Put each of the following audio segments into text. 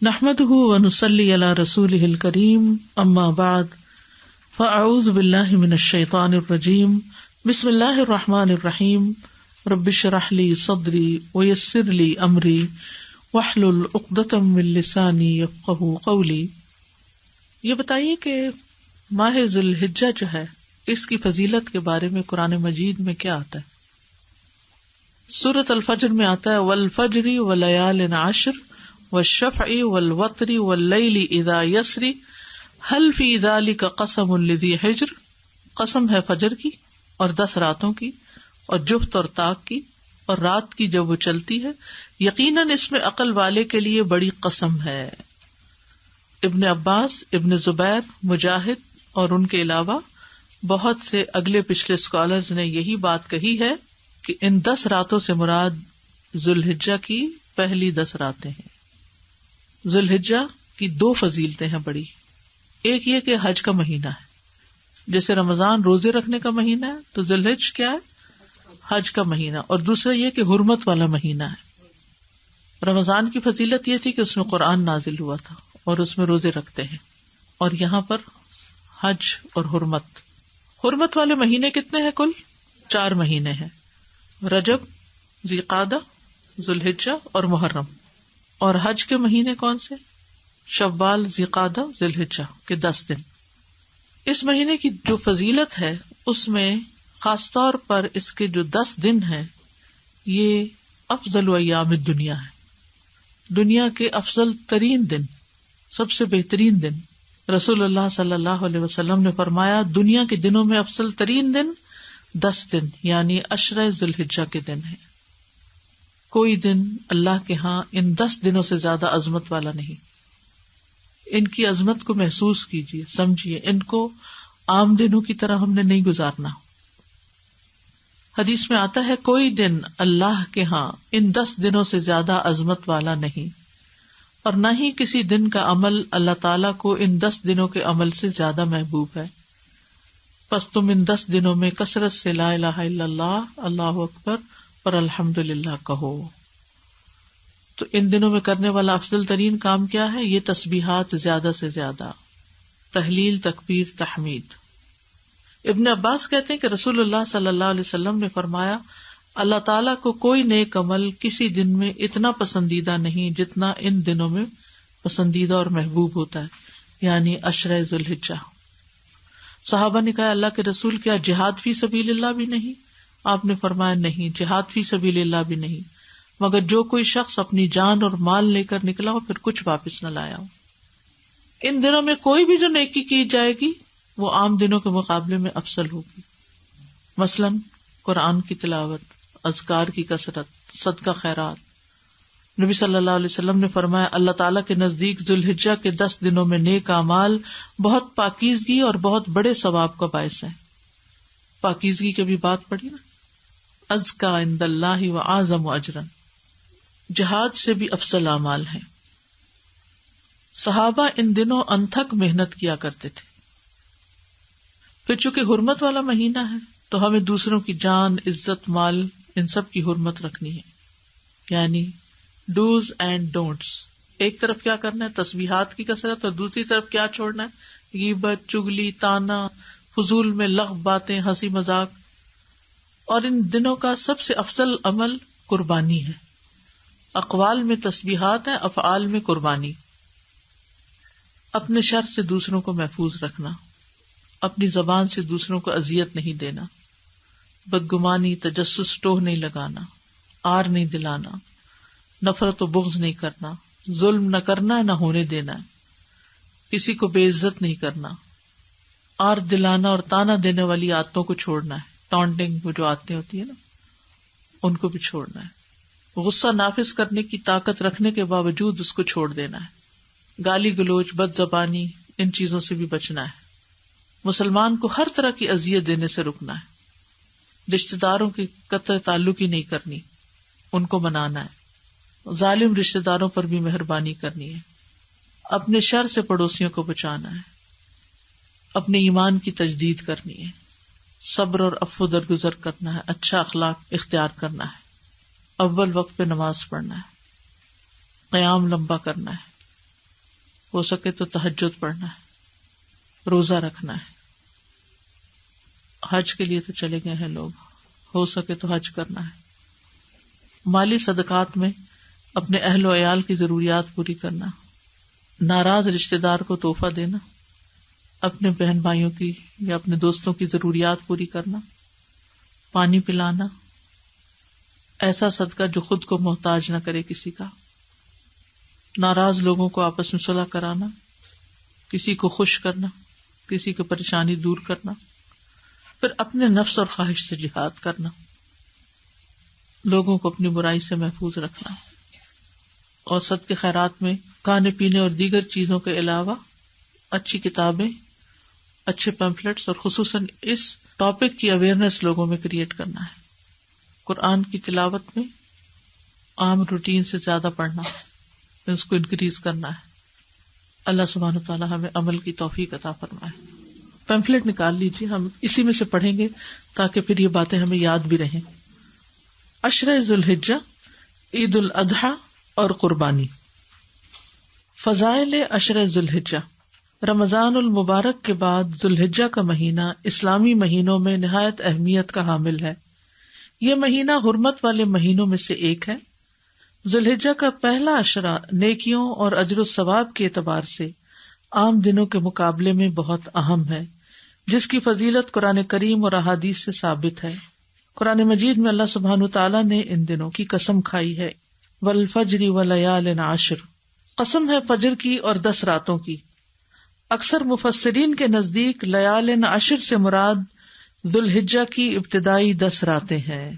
نحمده ونصلي على رسوله الكريم اما بعد فاعوذ بالله من الشيطان الرجيم بسم الله الرحمن الرحيم رب اشرح لي صدري ويسر لي امري واحلل عقدة من لساني يفقهوا قولي۔ یہ بتائیے کہ ماہ ذی الحجہ جو ہے اس کی فضیلت کے بارے میں قرآن مجید میں کیا آتا ہے؟ سورۃ الفجر میں آتا ہے والفجر وليال عشر والشفع والوتر واللیل اذا یسری هل فی ذلک قسم لذی حجر، قسم ہے فجر کی اور 10 راتوں کی اور جفت اور طاق کی اور رات کی جب وہ چلتی ہے، یقیناً اس میں عقل والے کے لیے بڑی قسم ہے۔ ابن عباس، ابن زبیر، مجاہد اور ان کے علاوہ بہت سے اگلے پچھلے اسکالرز نے یہی بات کہی ہے کہ ان 10 راتوں سے مراد ذوالحجہ کی پہلی 10 راتیں ہیں۔ ذوالحجہ کی 2 فضیلتیں ہیں بڑی، ایک یہ کہ حج کا مہینہ ہے، جیسے رمضان روزے رکھنے کا مہینہ ہے تو ذوالحجہ کیا ہے؟ حج کا مہینہ، اور دوسرا یہ کہ حرمت والا مہینہ ہے۔ رمضان کی فضیلت یہ تھی کہ اس میں قرآن نازل ہوا تھا اور اس میں روزے رکھتے ہیں، اور یہاں پر حج اور حرمت۔ حرمت والے مہینے کتنے ہیں؟ کل 4 مہینے ہیں، رجب، ذوالقعدہ، ذوالحجہ اور محرم۔ اور حج کے مہینے کون سے؟ شوال، ذوالقعدہ، ذوالحجہ کے 10 دن۔ اس مہینے کی جو فضیلت ہے اس میں خاص طور پر اس کے جو 10 دن ہیں یہ افضل ایام الدنیا ہے، دنیا کے افضل ترین دن، سب سے بہترین دن۔ رسول اللہ صلی اللہ علیہ وسلم نے فرمایا دنیا کے دنوں میں افضل ترین دن 10 دن یعنی 10 ذوالحجہ کے دن ہیں۔ کوئی دن اللہ کے ہاں ان 10 دنوں سے زیادہ عظمت والا نہیں۔ ان کی عظمت کو محسوس کیجیے، سمجھیے، ان کو عام دنوں کی طرح ہم نے نہیں گزارنا۔ حدیث میں آتا ہے کوئی دن اللہ کے ہاں ان 10 دنوں سے زیادہ عظمت والا نہیں، اور نہ ہی کسی دن کا عمل اللہ تعالیٰ کو ان 10 دنوں کے عمل سے زیادہ محبوب ہے۔ پس تم ان 10 دنوں میں کثرت سے لا الہ الا اللہ، اللہ اکبر اور الحمدللہ کہو۔ تو ان دنوں میں کرنے والا افضل ترین کام کیا ہے؟ یہ تسبیحات زیادہ سے زیادہ، تہلیل، تکبیر، تحمید۔ ابن عباس کہتے ہیں کہ رسول اللہ صلی اللہ علیہ وسلم نے فرمایا اللہ تعالیٰ کو کوئی نیک عمل کسی دن میں اتنا پسندیدہ نہیں جتنا ان دنوں میں پسندیدہ اور محبوب ہوتا ہے، یعنی 10 ذوالحجہ۔ صحابہ نے کہا اللہ کے رسول کیا جہاد فی سبیل اللہ بھی نہیں؟ آپ نے فرمایا نہیں، جہاد فی سبیل اللہ بھی نہیں، مگر جو کوئی شخص اپنی جان اور مال لے کر نکلا ہو پھر کچھ واپس نہ لایا ہو۔ ان دنوں میں کوئی بھی جو نیکی کی جائے گی وہ عام دنوں کے مقابلے میں افضل ہوگی، مثلاً قرآن کی تلاوت، اذکار کی کثرت، صدقہ خیرات۔ نبی صلی اللہ علیہ وسلم نے فرمایا اللہ تعالیٰ کے نزدیک ذوالحجہ کے 10 دنوں میں نیک اعمال بہت پاکیزگی اور بہت بڑے ثواب کا باعث ہے۔ پاکیزگی کی بھی بات پڑھی نا، ازکا عند اللہ واعظم اجرا، جہاد سے بھی افضل اعمال ہیں۔ صحابہ ان دنوں انتھک محنت کیا کرتے تھے۔ پھر چونکہ حرمت والا مہینہ ہے تو ہمیں دوسروں کی جان، عزت، مال، ان سب کی حرمت رکھنی ہے، یعنی ڈوز اینڈ ڈونٹس۔ ایک طرف کیا کرنا ہے؟ تسبیحات کی کثرت، اور دوسری طرف کیا چھوڑنا ہے؟ غیبت، چگلی، طعنہ، فضول میں لغو باتیں، ہنسی مذاق۔ اور ان دنوں کا سب سے افضل عمل قربانی ہے۔ اقوال میں تسبیحات ہیں، افعال میں قربانی۔ اپنے شر سے دوسروں کو محفوظ رکھنا، اپنی زبان سے دوسروں کو اذیت نہیں دینا، بدگمانی، تجسس، ٹوہ نہیں لگانا، آر نہیں دلانا، نفرت و بغض نہیں کرنا، ظلم نہ کرنا، نہ ہونے دینا، کسی کو بے عزت نہیں کرنا، آر دلانا اور تانا دینے والی عادتوں کو چھوڑنا ہے، ٹانٹنگ وہ جو عادتیں ہوتی ہیں نا ان کو بھی چھوڑنا ہے، غصہ نافذ کرنے کی طاقت رکھنے کے باوجود اس کو چھوڑ دینا ہے، گالی گلوچ، بد زبانی، ان چیزوں سے بھی بچنا ہے، مسلمان کو ہر طرح کی اذیت دینے سے رکنا ہے، رشتہ داروں کی قطع تعلق ہی نہیں کرنی، ان کو منانا ہے، ظالم رشتہ داروں پر بھی مہربانی کرنی ہے، اپنے شر سے پڑوسیوں کو بچانا ہے، اپنے ایمان کی تجدید کرنی ہے، صبر اور عفو درگزر کرنا ہے، اچھا اخلاق اختیار کرنا ہے، اول وقت پہ نماز پڑھنا ہے، قیام لمبا کرنا ہے، ہو سکے تو تہجد پڑھنا ہے، روزہ رکھنا ہے. حج کے لیے تو چلے گئے ہیں لوگ، ہو سکے تو حج کرنا ہے. مالی صدقات میں اپنے اہل و عیال کی ضروریات پوری کرنا، ناراض رشتہ دار کو تحفہ دینا، اپنے بہن بھائیوں کی یا اپنے دوستوں کی ضروریات پوری کرنا، پانی پلانا، ایسا صدقہ جو خود کو محتاج نہ کرے کسی کا، ناراض لوگوں کو آپس میں صلح کرانا، کسی کو خوش کرنا، کسی کی پریشانی دور کرنا، پھر اپنے نفس اور خواہش سے جہاد کرنا، لوگوں کو اپنی برائی سے محفوظ رکھنا. اور صدقے خیرات میں کھانے پینے اور دیگر چیزوں کے علاوہ اچھی کتابیں، اچھے پیمفلیٹس اور خصوصاً اس ٹاپک کی اویئرنیس لوگوں میں کریٹ کرنا ہے. قرآن کی تلاوت میں عام روٹین سے زیادہ پڑھنا، اس کو انکریز کرنا ہے. اللہ سبحانہ وتعالی ہمیں عمل کی توفیق عطا فرمائے. پیمفلیٹ نکال لیجیے، ہم اسی میں سے پڑھیں گے تاکہ پھر یہ باتیں ہمیں یاد بھی رہیں. عشرہ ذی الحجہ، عید الاضحیٰ اور قربانی. فضائل عشرہ ذی الحجہ. رمضان المبارک کے بعد ذی الحجہ کا مہینہ اسلامی مہینوں میں نہایت اہمیت کا حامل ہے. یہ مہینہ حرمت والے مہینوں میں سے ایک ہے. ذی الحجہ کا پہلا عشرہ نیکیوں اور اجر و ثواب کے اعتبار سے عام دنوں کے مقابلے میں بہت اہم ہے، جس کی فضیلت قرآن کریم اور احادیث سے ثابت ہے. قرآن مجید میں اللہ سبحانہ تعالیٰ نے ان دنوں کی قسم کھائی ہے، والفجر ولیال عشر، قسم ہے فجر کی اور 10 راتوں کی. اکثر مفسرین کے نزدیک لیال عشر سے مراد ذی الحجہ کی ابتدائی 10 راتیں ہیں.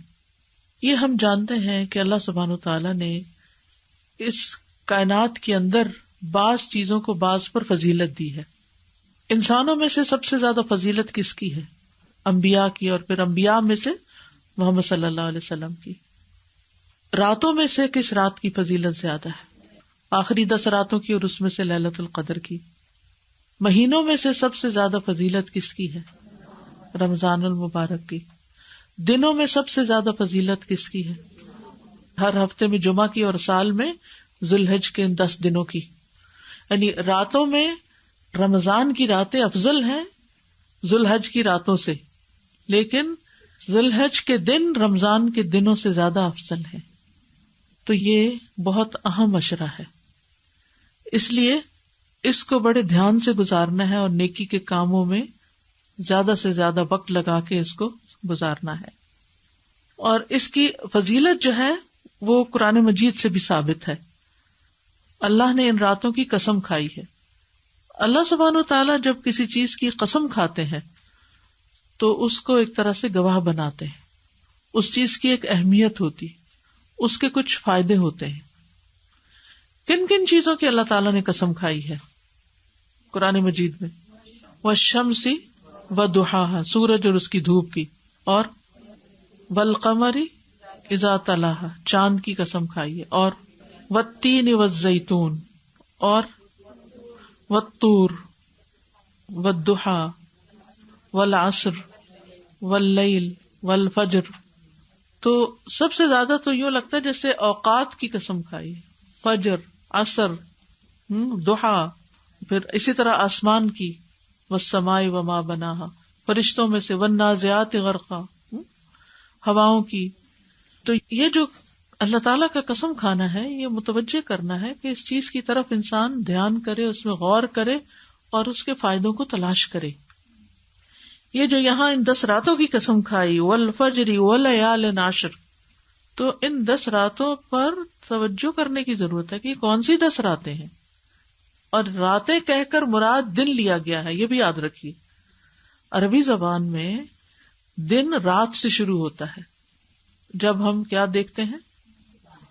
یہ ہم جانتے ہیں کہ اللہ سبحانہ تعالیٰ نے اس کائنات کے اندر بعض چیزوں کو بعض پر فضیلت دی ہے. انسانوں میں سے سب سے زیادہ فضیلت کس کی ہے؟ انبیاء کی، اور پھر انبیاء میں سے محمد صلی اللہ علیہ وسلم کی. راتوں میں سے کس رات کی فضیلت زیادہ ہے؟ آخری 10 راتوں کی اور اس میں سے لیلۃ القدر کی. مہینوں میں سے سب سے زیادہ فضیلت کس کی ہے؟ رمضان المبارک کی. دنوں میں سب سے زیادہ فضیلت کس کی ہے؟ ہر ہفتے میں جمعہ کی اور سال میں ذی الحج کے 10 دنوں کی. یعنی راتوں میں رمضان کی راتیں افضل ہیں ذی الحج کی راتوں سے، لیکن ذی الحج کے دن رمضان کے دنوں سے زیادہ افضل ہیں. تو یہ بہت اہم عشرہ ہے، اس لیے اس کو بڑے دھیان سے گزارنا ہے اور نیکی کے کاموں میں زیادہ سے زیادہ وقت لگا کے اس کو گزارنا ہے. اور اس کی فضیلت جو ہے وہ قرآن مجید سے بھی ثابت ہے. اللہ نے ان راتوں کی قسم کھائی ہے. اللہ سبحانہ وتعالیٰ جب کسی چیز کی قسم کھاتے ہیں تو اس کو ایک طرح سے گواہ بناتے ہیں. اس چیز کی ایک اہمیت ہوتی، اس کے کچھ فائدے ہوتے ہیں. کن کن چیزوں کی اللہ تعالیٰ نے قسم کھائی ہے قرآن مجید میں؟ والشمس وضحاها، سورج اور اس کی دھوپ کی، اور والقمر اذا تلاها، چاند کی قسم کھائی ہے، اور والتین والزیتون، اور والطور والضحا والعصر واللیل والفجر. تو سب سے زیادہ تو یوں لگتا ہے جیسے اوقات کی قسم کھائی ہے، فجر، عصر، ضحا، پھر اسی طرح آسمان کی، والسماء وما بناها، فرشتوں میں سے، والنازعات غرقا، ہواؤں کی. تو یہ جو اللہ تعالیٰ کا قسم کھانا ہے، یہ متوجہ کرنا ہے کہ اس چیز کی طرف انسان دھیان کرے، اس میں غور کرے اور اس کے فائدوں کو تلاش کرے. یہ جو یہاں ان 10 راتوں کی قسم کھائی، والفجر ولیال عشر، تو ان 10 راتوں پر توجہ کرنے کی ضرورت ہے کہ یہ کون سی 10 راتیں ہیں. اور راتیں کہہ کر مراد دن لیا گیا ہے، یہ بھی یاد رکھیے. عربی زبان میں دن رات سے شروع ہوتا ہے. جب ہم کیا دیکھتے ہیں؟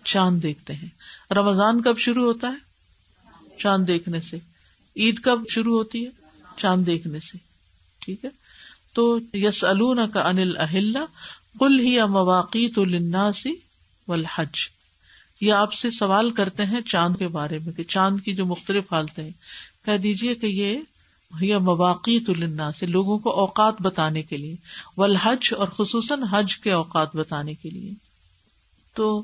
چاند دیکھتے ہیں. رمضان کب شروع ہوتا ہے؟ چاند دیکھنے سے. عید کب شروع ہوتی ہے؟ چاند دیکھنے سے. ٹھیک ہے. تو یسألونک عن الاہلہ قل ہی مواقیت للناس والحج، یہ آپ سے سوال کرتے ہیں چاند کے بارے میں کہ چاند کی جو مختلف حالتیں ہیں، کہہ دیجئے کہ یہ مواقیت للناس، لوگوں کو اوقات بتانے کے لیے، والحج، اور خصوصاً حج کے اوقات بتانے کے لیے. تو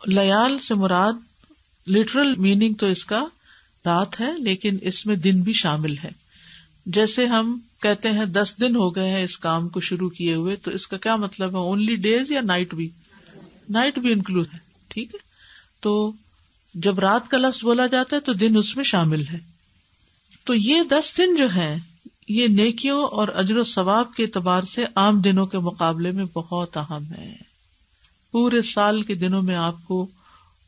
لیال سے مراد لٹرل میننگ تو اس کا رات ہے لیکن اس میں دن بھی شامل ہے. جیسے ہم کہتے ہیں 10 دن ہو گئے ہیں اس کام کو شروع کیے ہوئے، تو اس کا کیا مطلب ہے؟ اونلی ڈیز یا نائٹ بھی؟ نائٹ بھی انکلوڈ ہے. ٹھیک ہے، تو جب رات کا لفظ بولا جاتا ہے تو دن اس میں شامل ہے. تو یہ 10 دن جو ہیں یہ نیکیوں اور اجر و ثواب کے اعتبار سے عام دنوں کے مقابلے میں بہت اہم ہے. پورے سال کے دنوں میں آپ کو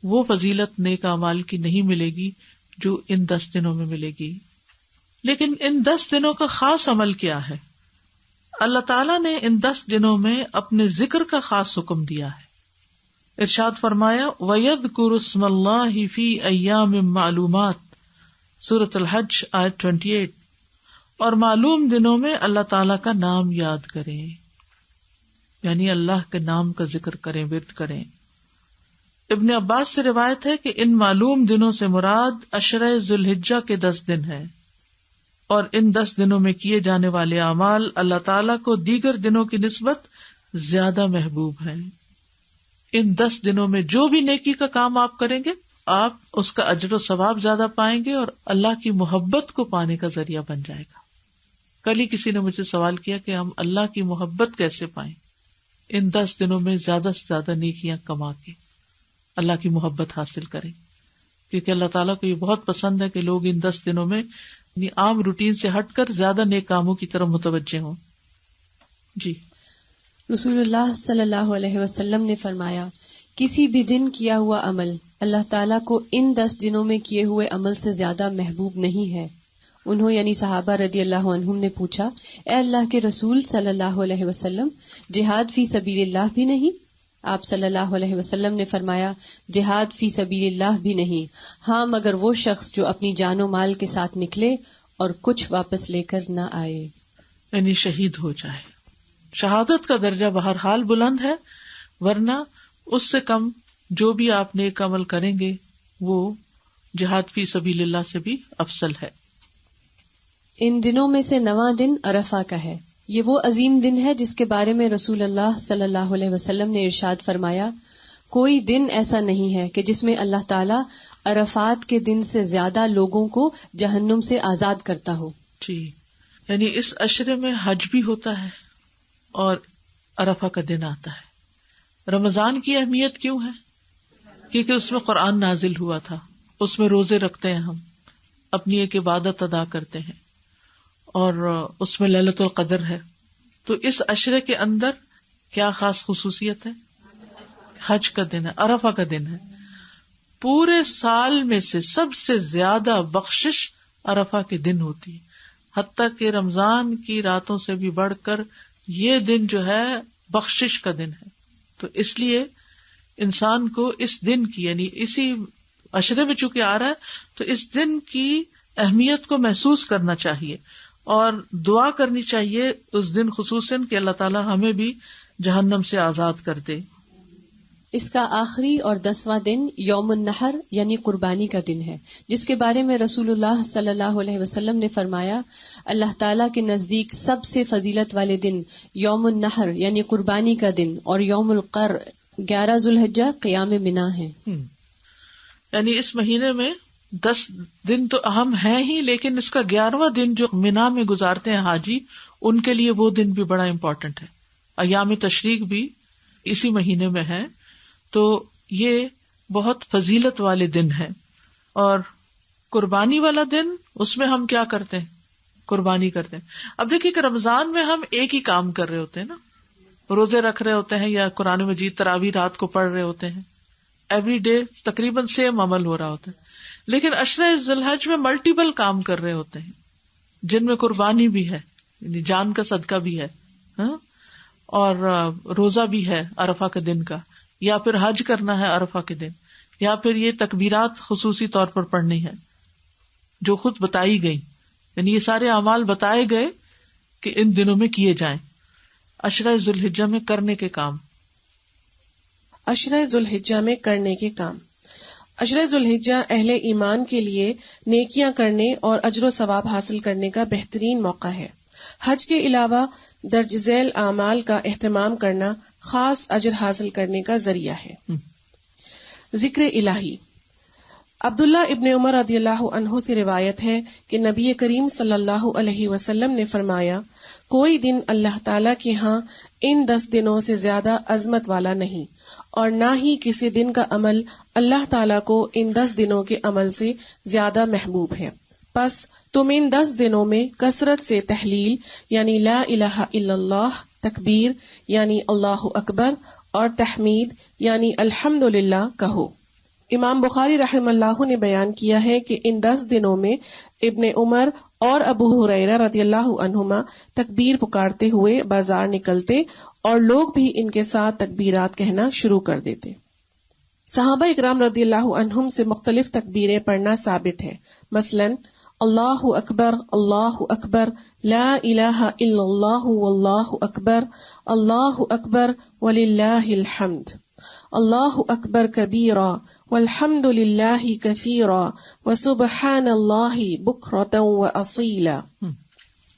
وہ فضیلت نیک اعمال کی نہیں ملے گی جو ان 10 دنوں میں ملے گی. لیکن ان 10 دنوں کا خاص عمل کیا ہے؟ اللہ تعالیٰ نے ان 10 دنوں میں اپنے ذکر کا خاص حکم دیا ہے. ارشاد فرمایا وَيَذْكُرُ اسْمَ اللَّهِ فِي أَيَّامٍ مَّعْلُومَاتٍ، سورۃ الحج آیت 28. اور معلوم دنوں میں اللہ تعالیٰ کا نام یاد کریں، یعنی اللہ کے نام کا ذکر کریں، ورد کریں. ابن عباس سے روایت ہے کہ ان معلوم دنوں سے مراد عشرہ ذی الحجہ کے 10 دن ہیں، اور ان 10 دنوں میں کیے جانے والے اعمال اللہ تعالیٰ کو دیگر دنوں کی نسبت زیادہ محبوب ہیں. ان 10 دنوں میں جو بھی نیکی کا کام آپ کریں گے آپ اس کا اجر و ثواب زیادہ پائیں گے اور اللہ کی محبت کو پانے کا ذریعہ بن جائے گا. کل ہی کسی نے مجھے سوال کیا کہ ہم اللہ کی محبت کیسے پائیں؟ ان 10 دنوں میں زیادہ سے زیادہ نیکیاں کما کے اللہ کی محبت حاصل کریں، کیونکہ اللہ تعالیٰ کو یہ بہت پسند ہے کہ لوگ ان 10 دنوں میں عام روٹین سے ہٹ کر زیادہ نیک کاموں کی طرف متوجہ ہوں. جی، رسول اللہ صلی اللہ علیہ وسلم نے فرمایا کسی بھی دن کیا ہوا عمل اللہ تعالیٰ کو ان 10 دنوں میں کیے ہوئے عمل سے زیادہ محبوب نہیں ہے. انہوں یعنی صحابہ رضی اللہ عنہم نے پوچھا، اے اللہ کے رسول صلی اللہ علیہ وسلم، جہاد فی سبیل اللہ بھی نہیں؟ آپ صلی اللہ علیہ وسلم نے فرمایا، جہاد فی سبیل اللہ بھی نہیں، ہاں مگر وہ شخص جو اپنی جان و مال کے ساتھ نکلے اور کچھ واپس لے کر نہ آئے، یعنی شہید ہو جائے. شہادت کا درجہ بہرحال بلند ہے، ورنہ اس سے کم جو بھی آپ نیک عمل کریں گے وہ جہاد فی سبیل اللہ سے بھی افضل ہے. ان دنوں میں سے 9واں دن عرفہ کا ہے. یہ وہ عظیم دن ہے جس کے بارے میں رسول اللہ صلی اللہ علیہ وسلم نے ارشاد فرمایا، کوئی دن ایسا نہیں ہے کہ جس میں اللہ تعالیٰ عرفات کے دن سے زیادہ لوگوں کو جہنم سے آزاد کرتا ہو. جی، یعنی اس عشرے میں حج بھی ہوتا ہے اور عرفہ کا دن آتا ہے. رمضان کی اہمیت کیوں ہے؟ کیونکہ اس میں قرآن نازل ہوا تھا، اس میں روزے رکھتے ہیں، ہم اپنی ایک عبادت ادا کرتے ہیں، اور اس میں لیلۃ القدر ہے. تو اس عشرے کے اندر کیا خاص خصوصیت ہے؟ حج کا دن ہے، عرفہ کا دن ہے. پورے سال میں سے سب سے زیادہ بخشش عرفہ کے دن ہوتی ہے، حتیٰ کہ رمضان کی راتوں سے بھی بڑھ کر یہ دن جو ہے بخشش کا دن ہے. تو اس لیے انسان کو اس دن کی، یعنی اسی عشرے میں چونکہ آ رہا ہے تو اس دن کی اہمیت کو محسوس کرنا چاہیے اور دعا کرنی چاہیے اس دن خصوصاً کہ اللہ تعالیٰ ہمیں بھی جہنم سے آزاد کر دے. اس کا آخری اور 10واں دن یوم النحر یعنی قربانی کا دن ہے، جس کے بارے میں رسول اللہ صلی اللہ علیہ وسلم نے فرمایا، اللہ تعالیٰ کے نزدیک سب سے فضیلت والے دن یوم النحر یعنی قربانی کا دن اور یوم القر 11 ذی الحجہ قیام منا ہے. یعنی اس مہینے میں 10 دن تو اہم ہیں ہی، لیکن اس کا 11واں دن جو منا میں گزارتے ہیں حاجی، ان کے لیے وہ دن بھی بڑا امپورٹنٹ ہے. ایام تشریق بھی اسی مہینے میں ہے، تو یہ بہت فضیلت والے دن ہیں. اور قربانی والا دن، اس میں ہم کیا کرتے ہیں؟ قربانی کرتے ہیں. اب دیکھیے کہ رمضان میں ہم ایک ہی کام کر رہے ہوتے ہیں نا، روزے رکھ رہے ہوتے ہیں یا قرآن مجید تراویح رات کو پڑھ رہے ہوتے ہیں، ایوری ڈے تقریباً سیم عمل ہو رہا ہوتا ہے. لیکن عشرہ ذی الحج میں ملٹیپل کام کر رہے ہوتے ہیں جن میں قربانی بھی ہے، یعنی جان کا صدقہ بھی ہے، اور روزہ بھی ہے عرفہ کے دن کا، یا پھر حج کرنا ہے عرفہ کے دن، یا پھر یہ تکبیرات خصوصی طور پر پڑھنی ہے جو خود بتائی گئی. یعنی یہ سارے اعمال بتائے گئے کہ ان دنوں میں کیے جائیں. عشرہ ذی الحجہ میں کرنے کے کام. عشرہ ذی الحجہ میں کرنے کے کام. عشرہ ذی الحجہ اہل ایمان کے لیے نیکیاں کرنے اور اجر و ثواب حاصل کرنے کا بہترین موقع ہے. حج کے علاوہ درج ذیل اعمال کا اہتمام کرنا خاص اجر حاصل کرنے کا ذریعہ ہے. ذکر الہی. عبداللہ ابن عمر رضی اللہ عنہ سے روایت ہے کہ نبی کریم صلی اللہ علیہ وسلم نے فرمایا، کوئی دن اللہ تعالیٰ کے ہاں ان 10 دنوں سے زیادہ عظمت والا نہیں، اور نہ ہی کسی دن کا عمل اللہ تعالیٰ کو ان 10 دنوں کے عمل سے زیادہ محبوب ہے۔ پس تم ان 10 دنوں میں کثرت سے تحلیل یعنی لا الہ الا اللہ، تکبیر یعنی اللہ اکبر، اور تحمید یعنی الحمدللہ کہو۔ امام بخاری رحمہ اللہ نے بیان کیا ہے کہ ان 10 دنوں میں ابن عمر اور ابو ہریرہ رضی اللہ عنہما تکبیر پکارتے ہوئے بازار نکلتے اور لوگ بھی ان کے ساتھ تکبیرات کہنا شروع کر دیتے۔ صحابہ اکرام رضی اللہ عنہم سے مختلف تکبیریں پڑھنا ثابت ہے، مثلا اللہ اکبر، لا الہ الا اللہ واللہ اکبر وللہ الحمد، اللہ اکبر کبیرا والحمد للہ کثیرا وسبحان اللہ بکرۃ واصیلا۔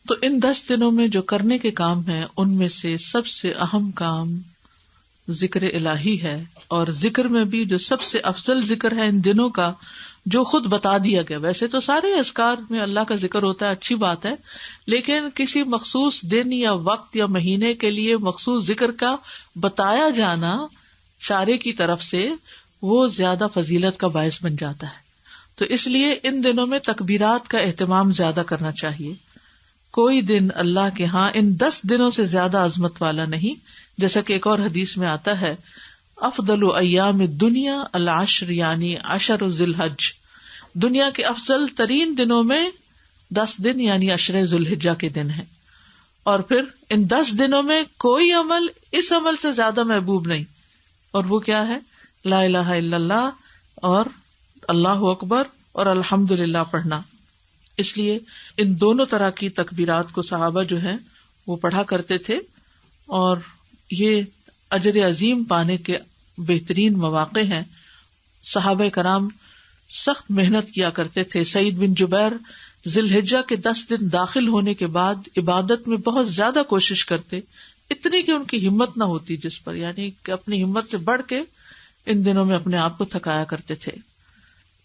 تو ان 10 دنوں میں جو کرنے کے کام ہیں ان میں سے سب سے اہم کام ذکر الہی ہے، اور ذکر میں بھی جو سب سے افضل ذکر ہے ان دنوں کا، جو خود بتا دیا گیا۔ ویسے تو سارے اذکار میں اللہ کا ذکر ہوتا ہے، اچھی بات ہے، لیکن کسی مخصوص دن یا وقت یا مہینے کے لیے مخصوص ذکر کا بتایا جانا شارع کی طرف سے وہ زیادہ فضیلت کا باعث بن جاتا ہے۔ تو اس لیے ان دنوں میں تکبیرات کا اہتمام زیادہ کرنا چاہیے۔ کوئی دن اللہ کے ہاں ان 10 دنوں سے زیادہ عظمت والا نہیں، جیسا کہ ایک اور حدیث میں آتا ہے، افضل ایام الدنیا العشر یعنی 10 ذی الحج، دنیا کے افضل ترین دنوں میں 10 دن یعنی 10 ذی الحجہ کے دن ہیں، اور پھر ان 10 دنوں میں کوئی عمل اس عمل سے زیادہ محبوب نہیں، اور وہ کیا ہے؟ لا الہ الا اللہ اور اللہ اکبر اور الحمدللہ پڑھنا۔ اس لیے ان دونوں طرح کی تکبیرات کو صحابہ جو ہیں وہ پڑھا کرتے تھے، اور یہ اجر عظیم پانے کے بہترین مواقع ہیں۔ صحابہ کرام سخت محنت کیا کرتے تھے۔ سعید بن جبیر ذی الحجہ کے 10 دن داخل ہونے کے بعد عبادت میں بہت زیادہ کوشش کرتے، اتنی کہ ان کی ہمت نہ ہوتی جس پر، یعنی کہ اپنی ہمت سے بڑھ کے ان دنوں میں اپنے آپ کو تھکایا کرتے تھے۔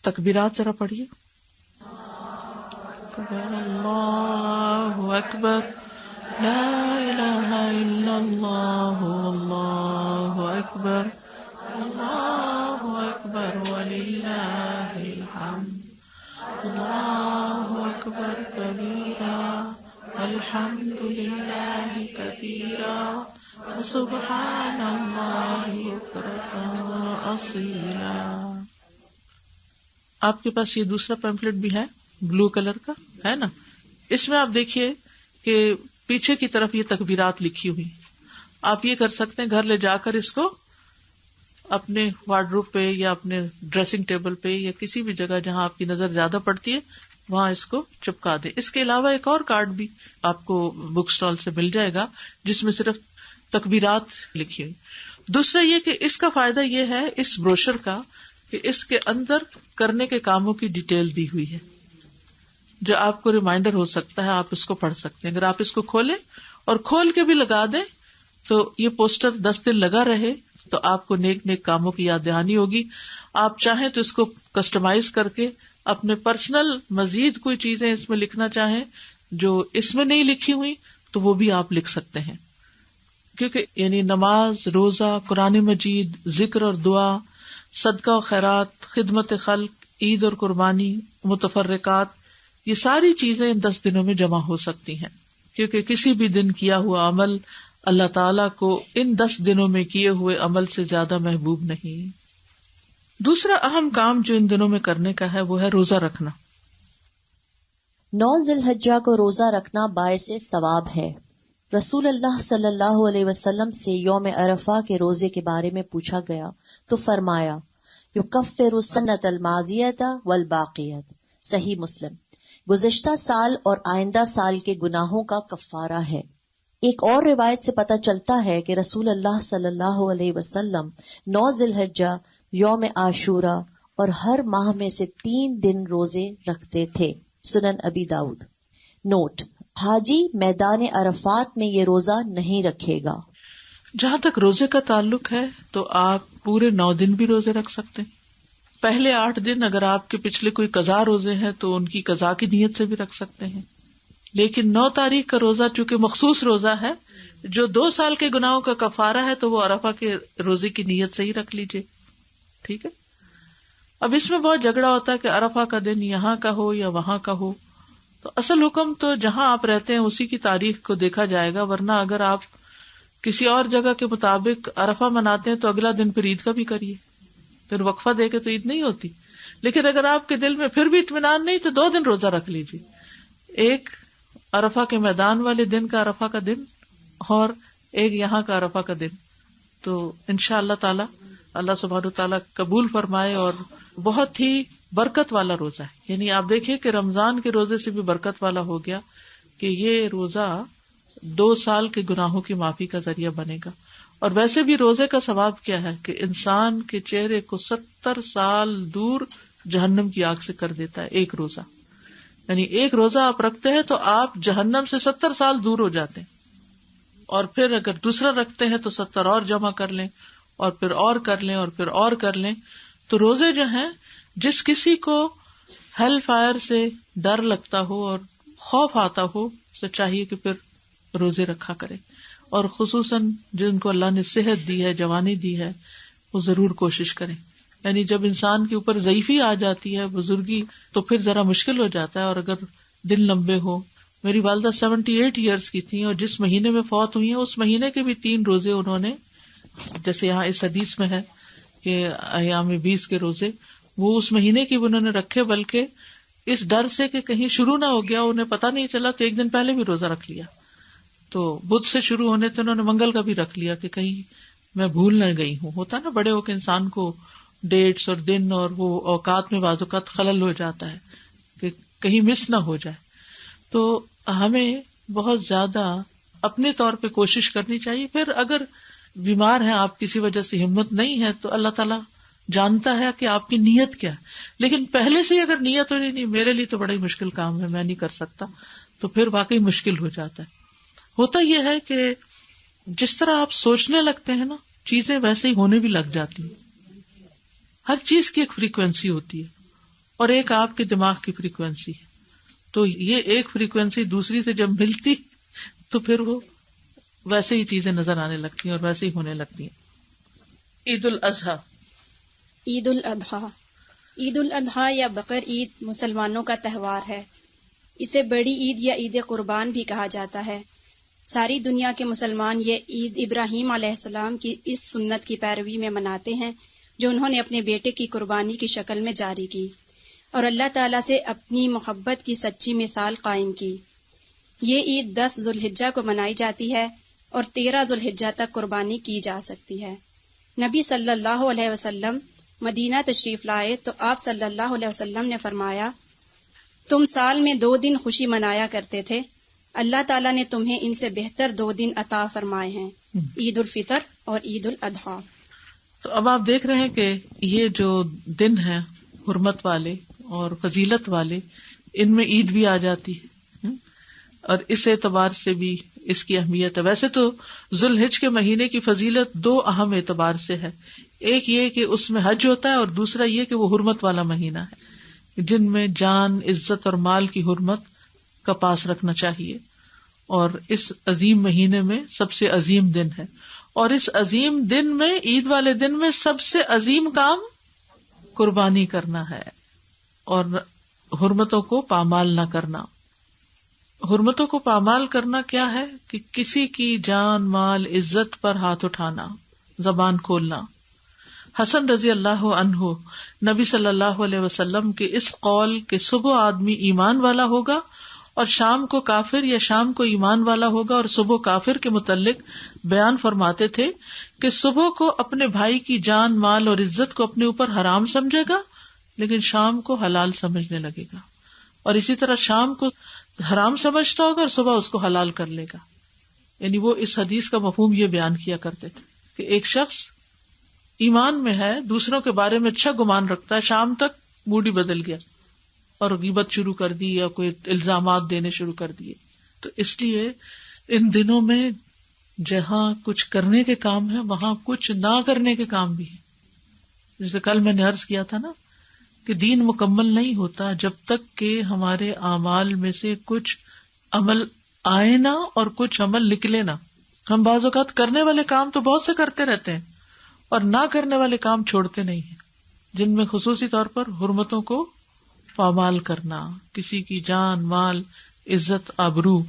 تکبیرات ذرا پڑھیے۔ اللہ اکبر، لا الہ الا اللہ، اللہ اکبر، اللہ اکبر وللہ الحمد، اللہ اکبر کبیرا الحمد للہ کثیرا سبحان اللہ بکرۃ واصیلا۔ آپ کے پاس یہ دوسرا پیمفلٹ بھی ہے، بلو کلر کا ہے نا، اس میں آپ دیکھیے کہ پیچھے کی طرف یہ تکبیرات لکھی ہوئی، آپ یہ کر سکتے ہیں گھر لے جا کر اس کو اپنے وارڈروب پہ یا اپنے ڈریسنگ ٹیبل پہ یا کسی بھی جگہ جہاں آپ کی نظر زیادہ پڑتی ہے وہاں اس کو چپکا دیں۔ اس کے علاوہ ایک اور کارڈ بھی آپ کو بک اسٹال سے مل جائے گا جس میں صرف تکبیرات لکھی ہوئی۔ دوسرا یہ کہ اس کا فائدہ یہ ہے اس بروشر کا کہ اس کے اندر کرنے کے کاموں کی ڈیٹیل دی ہوئی ہے، جو آپ کو ریمائنڈر ہو سکتا ہے، آپ اس کو پڑھ سکتے ہیں۔ اگر آپ اس کو کھولیں اور کھول کے بھی لگا دیں تو یہ پوسٹر 10 دن لگا رہے تو آپ کو نیک نیک کاموں کی یاد دہانی ہوگی۔ آپ چاہیں تو اس کو کسٹمائز کر کے اپنے پرسنل مزید کوئی چیزیں اس میں لکھنا چاہیں جو اس میں نہیں لکھی ہوئی تو وہ بھی آپ لکھ سکتے ہیں، کیونکہ یعنی نماز، روزہ، قرآن مجید، ذکر اور دعا، صدقہ و خیرات، خدمت خلق، عید اور قربانی، متفرقات، یہ ساری چیزیں ان 10 دنوں میں جمع ہو سکتی ہیں، کیونکہ کسی بھی دن کیا ہوا عمل اللہ تعالیٰ کو ان 10 دنوں میں کیے ہوئے عمل سے زیادہ محبوب نہیں۔ دوسرا اہم کام جو ان دنوں میں کرنے کا ہے وہ ہے روزہ رکھنا۔ 9 ذی الحجہ کو روزہ رکھنا باعث ثواب ہے۔ رسول اللہ صلی اللہ علیہ وسلم سے یوم عرفہ کے روزے کے بارے میں پوچھا گیا تو فرمایا، یکفر السنۃ الماضیۃ والباقیۃ، صحیح مسلم، گزشتہ سال اور آئندہ سال کے گناہوں کا کفارہ ہے۔ ایک اور روایت سے پتہ چلتا ہے کہ رسول اللہ صلی اللہ علیہ وسلم 9 ذی الحجہ، یوم عاشورہ اور ہر ماہ میں سے 3 دن روزے رکھتے تھے۔ سنن ابی داؤد۔ نوٹ: حاجی میدان عرفات میں یہ روزہ نہیں رکھے گا۔ جہاں تک روزے کا تعلق ہے تو آپ پورے 9 دن بھی روزے رکھ سکتے ہیں، پہلے 8 دن اگر آپ کے پچھلے کوئی قضا روزے ہیں تو ان کی قضا کی نیت سے بھی رکھ سکتے ہیں. لیکن 9 تاریخ کا روزہ چونکہ مخصوص روزہ ہے جو 2 سال کے گناہوں کا کفارہ ہے تو وہ عرفہ کے روزے کی نیت سے ہی رکھ لیجیے. ٹھیک ہے. اب اس میں بہت جھگڑا ہوتا ہے کہ عرفہ کا دن یہاں کا ہو یا وہاں کا ہو. تو اصل حکم تو جہاں آپ رہتے ہیں اسی کی تاریخ کو دیکھا جائے گا، ورنہ اگر آپ کسی اور جگہ کے مطابق عرفہ مناتے ہیں تو اگلا دن پھر عید کا بھی کریے، پھر وقفہ دے کے تو عید نہیں ہوتی. لیکن اگر آپ کے دل میں پھر بھی اطمینان نہیں تو 2 دن روزہ رکھ لیجیے، ایک عرفہ کے میدان والے دن کا عرفہ کا دن اور ایک یہاں کا عرفہ کا دن. تو انشاءاللہ تعالی اللہ سبحانہ تعالیٰ قبول فرمائے اور بہت ہی برکت والا روزہ ہے. یعنی آپ دیکھیں کہ رمضان کے روزے سے بھی برکت والا ہو گیا کہ یہ روزہ 2 سال کے گناہوں کی معافی کا ذریعہ بنے گا. اور ویسے بھی روزے کا ثواب کیا ہے کہ انسان کے چہرے کو 70 سال دور جہنم کی آگ سے کر دیتا ہے ایک روزہ. یعنی ایک روزہ آپ رکھتے ہیں تو آپ جہنم سے 70 سال دور ہو جاتے ہیں. اور پھر اگر دوسرا رکھتے ہیں تو 70 اور جمع کر لیں اور پھر اور کر لیں اور پھر اور کر لیں. تو روزے جو ہیں جس کسی کو ہیل فائر سے ڈر لگتا ہو اور خوف آتا ہو تو چاہیے کہ پھر روزے رکھا کرے. اور خصوصاً جن کو اللہ نے صحت دی ہے، جوانی دی ہے، وہ ضرور کوشش کریں. یعنی جب انسان کے اوپر ضعیفی آ جاتی ہے، بزرگی، تو پھر ذرا مشکل ہو جاتا ہے. اور اگر دن لمبے ہو، میری والدہ 78 ایئرس کی تھیں اور جس مہینے میں فوت ہوئی ہیں اس مہینے کے بھی 3 روزے انہوں نے، جیسے یہاں اس حدیث میں ہے کہ ایام 20 کے روزے، وہ اس مہینے کی بھی انہوں نے رکھے، بلکہ اس ڈر سے کہ کہیں شروع نہ ہو گیا، انہیں پتہ نہیں چلا تو 1 دن پہلے بھی روزہ رکھ لیا. تو بدھ سے شروع ہونے تھے، انہوں نے منگل کا بھی رکھ لیا کہ کہیں میں بھول نہ گئی ہوں. ہوتا نا بڑے ہو کے انسان کو ڈیٹس اور دن اور وہ اوقات میں بعض اوقات خلل ہو جاتا ہے کہ کہیں مس نہ ہو جائے. تو ہمیں بہت زیادہ اپنے طور پہ کوشش کرنی چاہیے. پھر اگر بیمار ہیں آپ، کسی وجہ سے ہمت نہیں ہے، تو اللہ تعالیٰ جانتا ہے کہ آپ کی نیت کیا ہے. لیکن پہلے سے اگر نیت ہو نہیں میرے لیے تو بڑا ہی مشکل کام ہے، میں نہیں کر سکتا، تو پھر واقعی مشکل ہو جاتا ہے. ہوتا یہ ہے کہ جس طرح آپ سوچنے لگتے ہیں نا، چیزیں ویسے ہی ہونے بھی لگ جاتی ہیں. ہر چیز کی ایک فریکوینسی ہوتی ہے اور ایک آپ کے دماغ کی فریکوینسی ہے. تو یہ ایک فریکوینسی دوسری سے جب ملتی تو پھر وہ ویسے ہی چیزیں نظر آنے لگتی ہیں اور ویسے ہی ہونے لگتی ہیں. عید الاضحیٰ. عید الاضحیٰ، عید الاضحیٰ یا بقر عید مسلمانوں کا تہوار ہے. اسے بڑی عید یا عید قربان بھی کہا جاتا ہے. ساری دنیا کے مسلمان یہ عید ابراہیم علیہ السلام کی اس سنت کی پیروی میں مناتے ہیں جو انہوں نے اپنے بیٹے کی قربانی کی شکل میں جاری کی اور اللہ تعالیٰ سے اپنی محبت کی سچی مثال قائم کی. یہ عید 10 ذوالحجہ کو منائی جاتی ہے اور 13 ذوالحجہ تک قربانی کی جا سکتی ہے. نبی صلی اللہ علیہ وسلم مدینہ تشریف لائے تو آپ صلی اللہ علیہ وسلم نے فرمایا، تم سال میں 2 دن خوشی منایا کرتے تھے، اللہ تعالیٰ نے تمہیں ان سے بہتر 2 دن عطا فرمائے ہیں، عید الفطر اور عید الاضحیٰ. تو اب آپ دیکھ رہے ہیں کہ یہ جو دن ہیں حرمت والے اور فضیلت والے، ان میں عید بھی آ جاتی ہے اور اس اعتبار سے بھی اس کی اہمیت ہے. ویسے تو ذوالحج کے مہینے کی فضیلت 2 اہم اعتبار سے ہے. ایک یہ کہ اس میں حج ہوتا ہے اور دوسرا یہ کہ وہ حرمت والا مہینہ ہے جن میں جان، عزت اور مال کی حرمت کا پاس رکھنا چاہیے. اور اس عظیم مہینے میں سب سے عظیم دن ہے اور اس عظیم دن میں، عید والے دن میں، سب سے عظیم کام قربانی کرنا ہے اور حرمتوں کو پامال نہ کرنا. حرمتوں کو پامال کرنا کیا ہے کہ کسی کی جان، مال، عزت پر ہاتھ اٹھانا، زبان کھولنا. حسن رضی اللہ عنہ نبی صلی اللہ علیہ وسلم کے اس قول کہ صبح آدمی ایمان والا ہوگا اور شام کو کافر یا شام کو ایمان والا ہوگا اور صبح کافر کے متعلق بیان فرماتے تھے کہ صبح کو اپنے بھائی کی جان، مال اور عزت کو اپنے اوپر حرام سمجھے گا لیکن شام کو حلال سمجھنے لگے گا، اور اسی طرح شام کو حرام سمجھتا ہوگا اور صبح اس کو حلال کر لے گا. یعنی وہ اس حدیث کا مفہوم یہ بیان کیا کرتے تھے کہ ایک شخص ایمان میں ہے، دوسروں کے بارے میں اچھا گمان رکھتا ہے، شام تک موڈ ہی بدل گیا اور غیبت شروع کر دی یا کوئی الزامات دینے شروع کر دیے. تو اس لیے ان دنوں میں جہاں کچھ کرنے کے کام ہے وہاں کچھ نہ کرنے کے کام بھی ہے. جیسے کل میں نے عرض کیا تھا نا کہ دین مکمل نہیں ہوتا جب تک کہ ہمارے اعمال میں سے کچھ عمل آئے نہ اور کچھ عمل نکلے نہ. ہم بعض اوقات کرنے والے کام تو بہت سے کرتے رہتے ہیں اور نہ کرنے والے کام چھوڑتے نہیں ہیں، جن میں خصوصی طور پر حرمتوں کو پامال کرنا، کسی کی جان، مال، عزت، آبرو.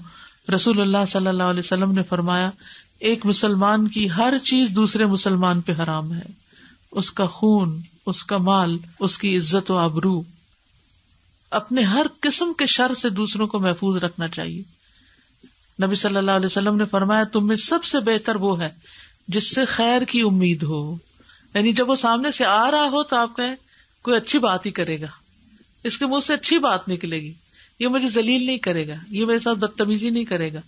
رسول اللہ صلی اللہ علیہ وسلم نے فرمایا ایک مسلمان کی ہر چیز دوسرے مسلمان پہ حرام ہے، اس کا خون، اس کا مال، اس کی عزت و آبرو. اپنے ہر قسم کے شر سے دوسروں کو محفوظ رکھنا چاہیے. نبی صلی اللہ علیہ وسلم نے فرمایا تم میں سب سے بہتر وہ ہے جس سے خیر کی امید ہو. یعنی جب وہ سامنے سے آ رہا ہو تو آپ کہیں کوئی اچھی بات ہی کرے گا، اس کے منہ سے اچھی بات نکلے گی، یہ مجھے ذلیل نہیں کرے گا، یہ میرے ساتھ بدتمیزی نہیں کرے گا،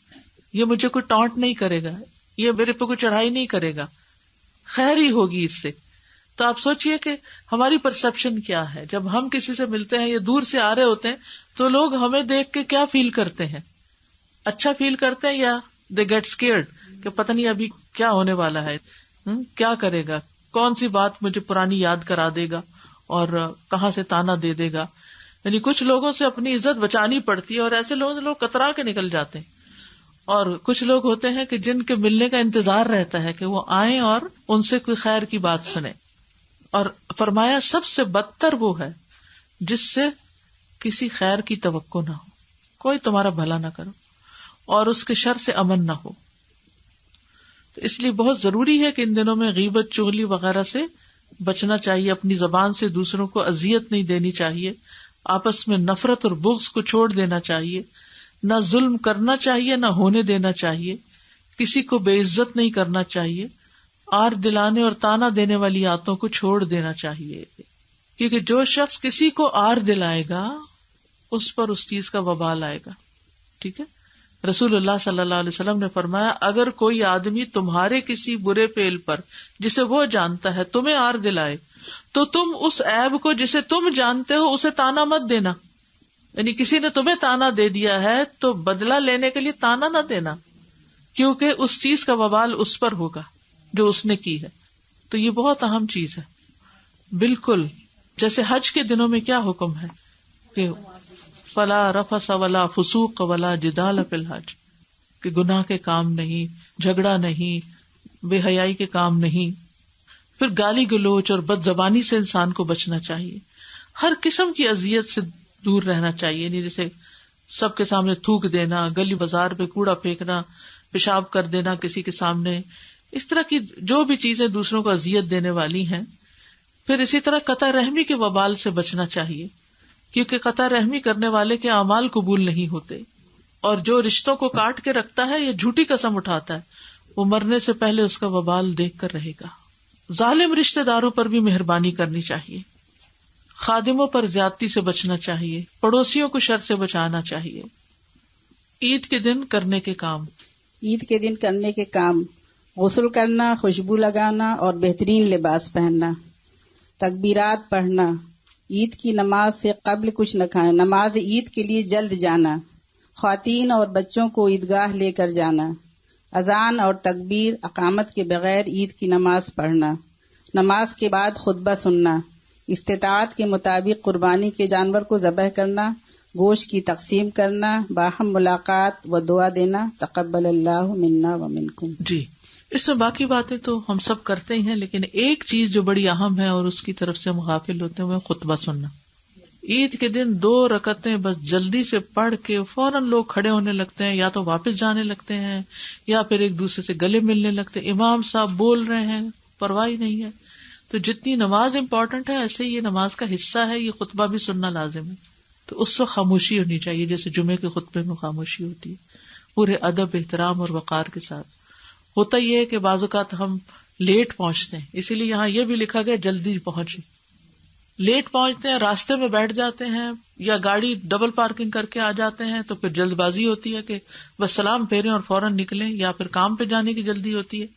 یہ مجھے کوئی ٹانٹ نہیں کرے گا، یہ میرے پہ کوئی چڑھائی نہیں کرے گا، خیر ہی ہوگی اس سے. تو آپ سوچئے کہ ہماری پرسپشن کیا ہے جب ہم کسی سے ملتے ہیں یا دور سے آ رہے ہوتے ہیں تو لوگ ہمیں دیکھ کے کیا فیل کرتے ہیں؟ اچھا فیل کرتے ہیں یا دے گیٹ اسکیئرڈ کہ پتہ نہیں ابھی کیا ہونے والا ہے، کیا کرے گا، کون سی بات مجھے پرانی یاد کرا دے گا اور کہاں سے تانا دے دے گا. یعنی کچھ لوگوں سے اپنی عزت بچانی پڑتی ہے اور ایسے لوگ کترا کے نکل جاتے ہیں، اور کچھ لوگ ہوتے ہیں کہ جن کے ملنے کا انتظار رہتا ہے کہ وہ آئیں اور ان سے کوئی خیر کی بات سنیں. اور فرمایا سب سے بدتر وہ ہے جس سے کسی خیر کی توقع نہ ہو، کوئی تمہارا بھلا نہ کرو اور اس کے شر سے امن نہ ہو. تو اس لیے بہت ضروری ہے کہ ان دنوں میں غیبت، چغلی وغیرہ سے بچنا چاہیے، اپنی زبان سے دوسروں کو اذیت نہیں دینی چاہیے، آپس میں نفرت اور بغض کو چھوڑ دینا چاہیے، نہ ظلم کرنا چاہیے نہ ہونے دینا چاہیے، کسی کو بے عزت نہیں کرنا چاہیے، آر دلانے اور تانا دینے والی عادتوں کو چھوڑ دینا چاہیے، کیونکہ جو شخص کسی کو آر دلائے گا اس پر اس چیز کا وبال آئے گا. ٹھیک ہے، رسول اللہ صلی اللہ علیہ وسلم نے فرمایا اگر کوئی آدمی تمہارے کسی برے فعل پر جسے وہ جانتا ہے تمہیں آر دلائے تو تم اس عیب کو جسے تم جانتے ہو اسے تانا مت دینا. یعنی کسی نے تمہیں تانا دے دیا ہے تو بدلہ لینے کے لیے تانا نہ دینا، کیونکہ اس چیز کا وبال اس پر ہوگا جو اس نے کی ہے. تو یہ بہت اہم چیز ہے. بالکل جیسے حج کے دنوں میں کیا حکم ہے کہ فلا رفث ولا فسوق ولا جدال فی الحج، کہ گناہ کے کام نہیں، جھگڑا نہیں، بے حیائی کے کام نہیں. پھر گالی گلوچ اور بد زبانی سے انسان کو بچنا چاہیے، ہر قسم کی اذیت سے دور رہنا چاہیے. نہیں جیسے سب کے سامنے تھوک دینا، گلی بازار پہ کوڑا پھینکنا، پیشاب کر دینا کسی کے سامنے، اس طرح کی جو بھی چیزیں دوسروں کو اذیت دینے والی ہیں. پھر اسی طرح قطع رحمی کے وبال سے بچنا چاہیے، کیونکہ قطع رحمی کرنے والے کے اعمال قبول نہیں ہوتے، اور جو رشتوں کو کاٹ کے رکھتا ہے یا جھوٹی قسم اٹھاتا ہے وہ مرنے سے پہلے اس کا وبال دیکھ کر رہے گا. ظالم رشتہ داروں پر بھی مہربانی کرنی چاہیے، خادموں پر زیادتی سے بچنا چاہیے، پڑوسیوں کو شر سے بچانا چاہیے. عید کے دن کرنے کے کام. عید کے دن کرنے کے کام: غسل کرنا، خوشبو لگانا اور بہترین لباس پہننا، تکبیرات پڑھنا، عید کی نماز سے قبل کچھ نہ کھانا، نماز عید کے لیے جلد جانا، خواتین اور بچوں کو عیدگاہ لے کر جانا، اذان اور تکبیر اقامت کے بغیر عید کی نماز پڑھنا، نماز کے بعد خطبہ سننا، استطاعت کے مطابق قربانی کے جانور کو ذبح کرنا، گوشت کی تقسیم کرنا، باہم ملاقات و دعا دینا، تقبل اللہ منا و منکم. جی اس میں باقی باتیں تو ہم سب کرتے ہی ہیں، لیکن ایک چیز جو بڑی اہم ہے اور اس کی طرف سے ہم غافل ہوتے ہیں وہ خطبہ سننا. عید کے دن 2 رکعتیں بس جلدی سے پڑھ کے فوراً لوگ کھڑے ہونے لگتے ہیں، یا تو واپس جانے لگتے ہیں یا پھر ایک دوسرے سے گلے ملنے لگتے ہیں. امام صاحب بول رہے ہیں، پرواہ نہیں ہے. تو جتنی نماز امپورٹنٹ ہے ایسے ہی یہ نماز کا حصہ ہے، یہ خطبہ بھی سننا لازم ہے. تو اس وقت خاموشی ہونی چاہیے، جیسے جمعے کے خطبے میں خاموشی ہوتی ہے، پورے ادب، احترام اور وقار کے ساتھ. ہوتا یہ ہے کہ بعض اوقات ہم لیٹ پہنچتے ہیں، اسی لیے یہاں یہ بھی لکھا گیا جلدی پہنچے. لیٹ پہنچتے ہیں، راستے میں بیٹھ جاتے ہیں یا گاڑی ڈبل پارکنگ کر کے آ جاتے ہیں تو پھر جلد بازی ہوتی ہے کہ بس سلام پھیریں اور فوراً نکلیں، یا پھر کام پہ جانے کی جلدی ہوتی ہے.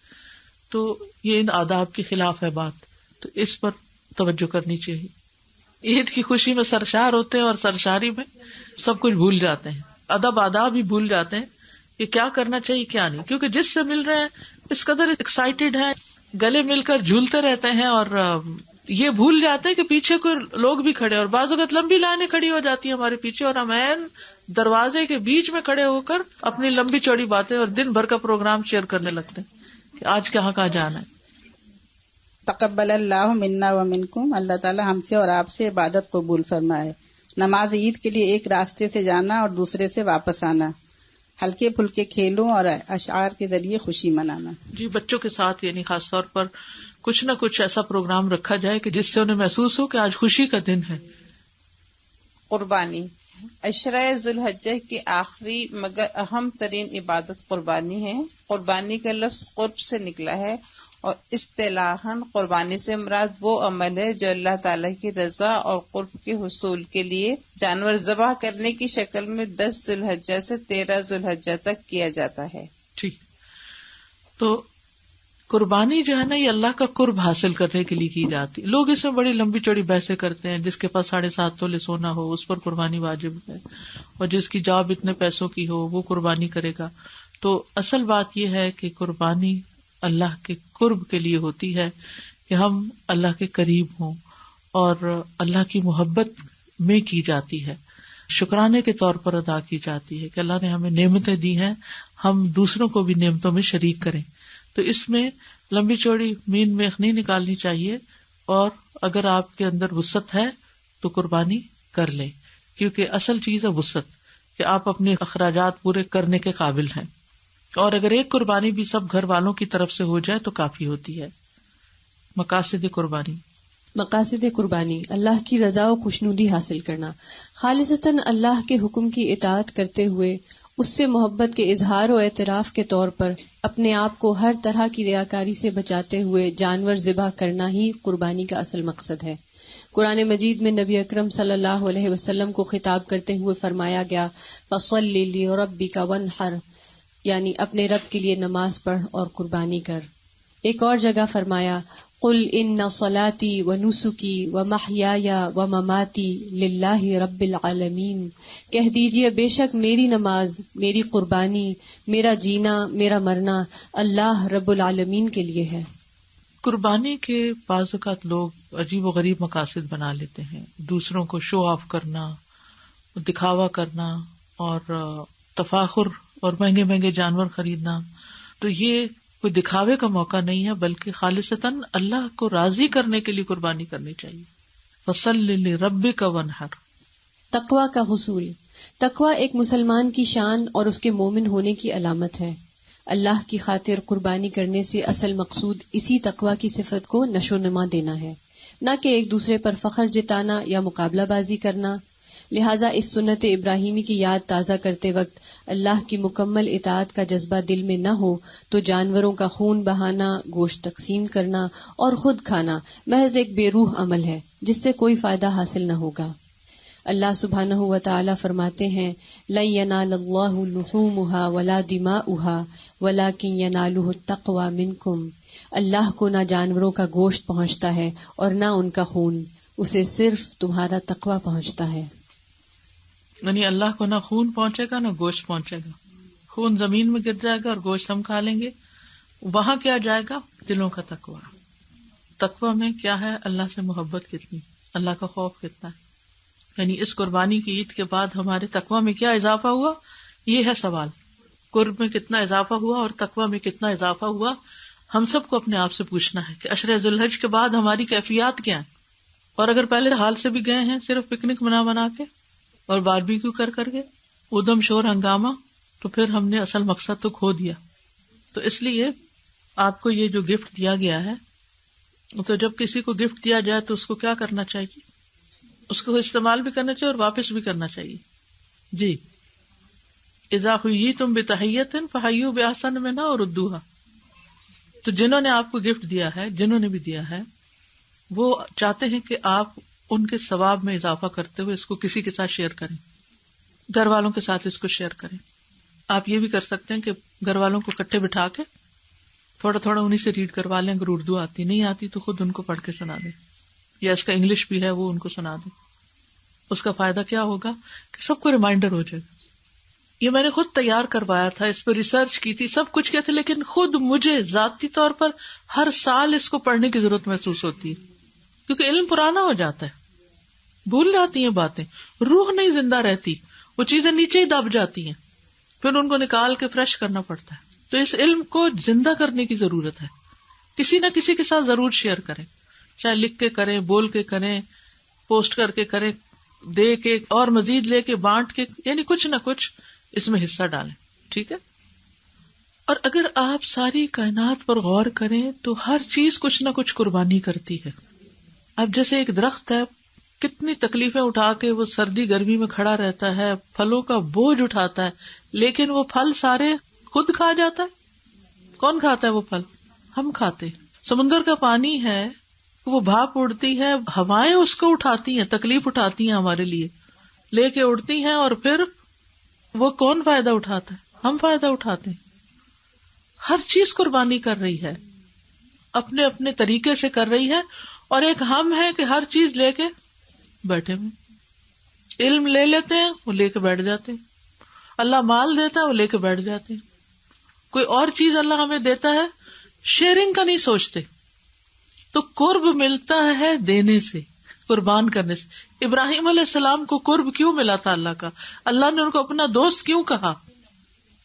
تو یہ ان آداب کے خلاف ہے بات، تو اس پر توجہ کرنی چاہیے. عید کی خوشی میں سرشار ہوتے ہیں اور سرشاری میں سب کچھ بھول جاتے ہیں، ادب آداب ہی بھول جاتے ہیں کہ کیا کرنا چاہیے کیا نہیں، کیونکہ جس سے مل رہے ہیں اس قدر ایکسائٹیڈ ہیں، گلے مل کر جھولتے رہتے ہیں اور یہ بھول جاتے ہیں کہ پیچھے کوئی لوگ بھی کھڑے، اور بعض اوقات لمبی لائنیں کھڑی ہو جاتی ہیں ہمارے پیچھے، اور ہم عین دروازے کے بیچ میں کھڑے ہو کر اپنی لمبی چوڑی باتیں اور دن بھر کا پروگرام شیئر کرنے لگتے ہیں کہ آج کہاں کہاں جانا ہے. تقبل اللہ منا و منکم، اللہ تعالی ہم سے اور آپ سے عبادت قبول فرمائے. نماز عید کے لیے ایک راستے سے جانا اور دوسرے سے واپس آنا، ہلکے پھلکے کھیلوں اور اشعار کے ذریعے خوشی منانا. جی، بچوں کے ساتھ یعنی خاص طور پر کچھ نہ کچھ ایسا پروگرام رکھا جائے کہ جس سے انہیں محسوس ہو کہ آج خوشی کا دن ہے. قربانی، عشرہ ذوالحجہ کی آخری مگر اہم ترین عبادت قربانی ہے. قربانی کا لفظ قرب سے نکلا ہے اور اصطلاحاً قربانی سے مراد وہ عمل ہے جو اللہ تعالیٰ کی رضا اور قرب کے حصول کے لیے جانور ذبح کرنے کی شکل میں 10 ذوالحجہ سے 13 ذوالحجہ تک کیا جاتا ہے. ٹھیک، تو قربانی جو ہے نا یہ اللہ کا قرب حاصل کرنے کے لیے کی جاتی. لوگ اس میں بڑی لمبی چوڑی بحثیں کرتے ہیں، جس کے پاس 7.5 تولے سونا ہو اس پر قربانی واجب ہے، اور جس کی جاب اتنے پیسوں کی ہو وہ قربانی کرے گا. تو اصل بات یہ ہے کہ قربانی اللہ کے قرب کے لیے ہوتی ہے کہ ہم اللہ کے قریب ہوں، اور اللہ کی محبت میں کی جاتی ہے، شکرانے کے طور پر ادا کی جاتی ہے کہ اللہ نے ہمیں نعمتیں دی ہیں، ہم دوسروں کو بھی نعمتوں میں شریک کریں. تو اس میں لمبی چوڑی مین میخ نہیں نکالنی چاہیے، اور اگر آپ کے اندر وسعت ہے تو قربانی کر لیں، کیونکہ اصل چیز ہے وسعت، کہ آپ اپنے اخراجات پورے کرنے کے قابل ہیں. اور اگر ایک قربانی بھی سب گھر والوں کی طرف سے ہو جائے تو کافی ہوتی ہے. مقاصد قربانی، مقاصد قربانی اللہ کی رضا و خوشنودی حاصل کرنا، خالصتاً اللہ کے حکم کی اطاعت کرتے ہوئے اس سے محبت کے اظہار و اعتراف کے طور پر اپنے آپ کو ہر طرح کی ریاکاری سے بچاتے ہوئے جانور ذبح کرنا ہی قربانی کا اصل مقصد ہے. قرآن مجید میں نبی اکرم صلی اللہ علیہ وسلم کو خطاب کرتے ہوئے فرمایا گیا فَصَلِّ لِرَبِّكَ وَانْحَرْ، یعنی اپنے رب کے لیے نماز پڑھ اور قربانی کر. ایک اور جگہ فرمایا قُلْ إِنَّ صَلَاتِي وَنُسُكِي وَمَحْيَايَ وَمَمَاتِي لِلَّهِ رَبِّ الْعَالَمِينَ، کہہ دیجئے بے شک میری نماز، میری قربانی، میرا جینا، میرا مرنا اللہ رب العالمین کے لیے ہے. قربانی کے بعض اوقات لوگ عجیب و غریب مقاصد بنا لیتے ہیں، دوسروں کو شو آف کرنا، دکھاوا کرنا، اور تفاخر اور مہنگے مہنگے جانور خریدنا. تو یہ کوئی دکھاوے کا موقع نہیں ہے، بلکہ خالصتاً اللہ کو راضی کرنے کے لیے قربانی کرنی چاہیے. فَصَلِّ لِرَبِّكَ وَانْحَرْ. تقویٰ کا حصول، تقویٰ ایک مسلمان کی شان اور اس کے مومن ہونے کی علامت ہے. اللہ کی خاطر قربانی کرنے سے اصل مقصود اسی تقویٰ کی صفت کو نشو و نما دینا ہے، نہ کہ ایک دوسرے پر فخر جتانا یا مقابلہ بازی کرنا. لہٰذا اس سنت ابراہیمی کی یاد تازہ کرتے وقت اللہ کی مکمل اطاعت کا جذبہ دل میں نہ ہو تو جانوروں کا خون بہانا، گوشت تقسیم کرنا اور خود کھانا محض ایک بے روح عمل ہے جس سے کوئی فائدہ حاصل نہ ہوگا. اللہ سبحانہ و تعالی فرماتے ہیں لَن يَنَالَ اللَّهُ لُحُومُهَا وَلَا دِمَاؤُهَا وَلَكِن يَنَالُهُ التَّقْوَى مِنكُمْ. اللہ کو نہ جانوروں کا گوشت پہنچتا ہے اور نہ ان کا خون، اسے صرف تمہارا تقویٰ پہنچتا ہے. یعنی اللہ کو نہ خون پہنچے گا نہ گوشت پہنچے گا. خون زمین میں گر جائے گا اور گوشت ہم کھا لیں گے. وہاں کیا جائے گا؟ دلوں کا تقویٰ. تقویٰ میں کیا ہے؟ اللہ سے محبت کتنی، اللہ کا خوف کتنا ہے. یعنی اس قربانی کی عید کے بعد ہمارے تقویٰ میں کیا اضافہ ہوا، یہ ہے سوال. قرب میں کتنا اضافہ ہوا اور تقویٰ میں کتنا اضافہ ہوا، ہم سب کو اپنے آپ سے پوچھنا ہے کہ عشرہ ذوالحج کے بعد ہماری کیفیات کیا ہیں. اور اگر پہلے حال سے بھی گئے ہیں صرف پکنک منا کے اور باربیکیو کر کے ادم شور ہنگامہ، تو پھر ہم نے اصل مقصد تو کھو دیا. تو اس لیے آپ کو یہ جو گفٹ دیا گیا ہے، تو جب کسی کو گفٹ دیا جائے تو اس کو کیا کرنا چاہیے؟ اس کو استعمال بھی کرنا چاہیے اور واپس بھی کرنا چاہیے. جی، اذا حییتم بتحیۃ فحیوا باحسن منھا وردوھا. تو جنہوں نے آپ کو گفٹ دیا ہے، جنہوں نے بھی دیا ہے، وہ چاہتے ہیں کہ آپ ان کے ثواب میں اضافہ کرتے ہوئے اس کو کسی کے ساتھ شیئر کریں، گھر والوں کے ساتھ اس کو شیئر کریں. آپ یہ بھی کر سکتے ہیں کہ گھر والوں کو اکٹھے بٹھا کے تھوڑا تھوڑا انہیں سے ریڈ کروا لیں. اگر اردو آتی نہیں آتی تو خود ان کو پڑھ کے سنا دیں، یا اس کا انگلش بھی ہے وہ ان کو سنا دیں. اس کا فائدہ کیا ہوگا کہ سب کو ریمائنڈر ہو جائے گا. یہ میں نے خود تیار کروایا تھا، اس پہ ریسرچ کی تھی، سب کچھ کیا تھا، لیکن خود مجھے ذاتی طور پر ہر سال اس کو پڑھنے کی ضرورت محسوس ہوتی ہے. کیونکہ علم پرانا ہو جاتا ہے، بھول جاتی ہیں باتیں، روح نہیں زندہ رہتی، وہ چیزیں نیچے ہی دب جاتی ہیں، پھر ان کو نکال کے فریش کرنا پڑتا ہے. تو اس علم کو زندہ کرنے کی ضرورت ہے. کسی نہ کسی کے ساتھ ضرور شیئر کریں، چاہے لکھ کے کریں، بول کے کریں، پوسٹ کر کے کریں، دے کے اور مزید لے کے بانٹ کے، یعنی کچھ نہ کچھ اس میں حصہ ڈالیں. ٹھیک ہے. اور اگر آپ ساری کائنات پر غور کریں تو ہر چیز کچھ نہ کچھ قربانی کرتی ہے. اب جیسے ایک درخت ہے، کتنی تکلیفیں اٹھا کے وہ سردی گرمی میں کھڑا رہتا ہے، پھلوں کا بوجھ اٹھاتا ہے، لیکن وہ پھل سارے خود کھا جاتا ہے. کون کھاتا ہے وہ پھل؟ ہم کھاتے. سمندر کا پانی ہے، وہ بھاپ اڑتی ہے، ہوائیں اس کو اٹھاتی ہیں، تکلیف اٹھاتی ہیں ہمارے لیے، لے کے اڑتی ہیں، اور پھر وہ کون فائدہ اٹھاتا ہے؟ ہم فائدہ اٹھاتے ہیں. ہر چیز قربانی کر رہی ہے، اپنے اپنے طریقے سے کر رہی ہے. اور ایک ہم ہے کہ ہر چیز لے کے بیٹھے ہوئے، علم لے لیتے ہیں، وہ لے کے بیٹھ جاتے ہیں. اللہ مال دیتا ہے، وہ لے کے بیٹھ جاتے ہیں. کوئی اور چیز اللہ ہمیں دیتا ہے، شیئرنگ کا نہیں سوچتے. تو قرب ملتا ہے دینے سے، قربان کرنے سے. ابراہیم علیہ السلام کو قرب کیوں ملا تھا اللہ کا؟ اللہ نے ان کو اپنا دوست کیوں کہا؟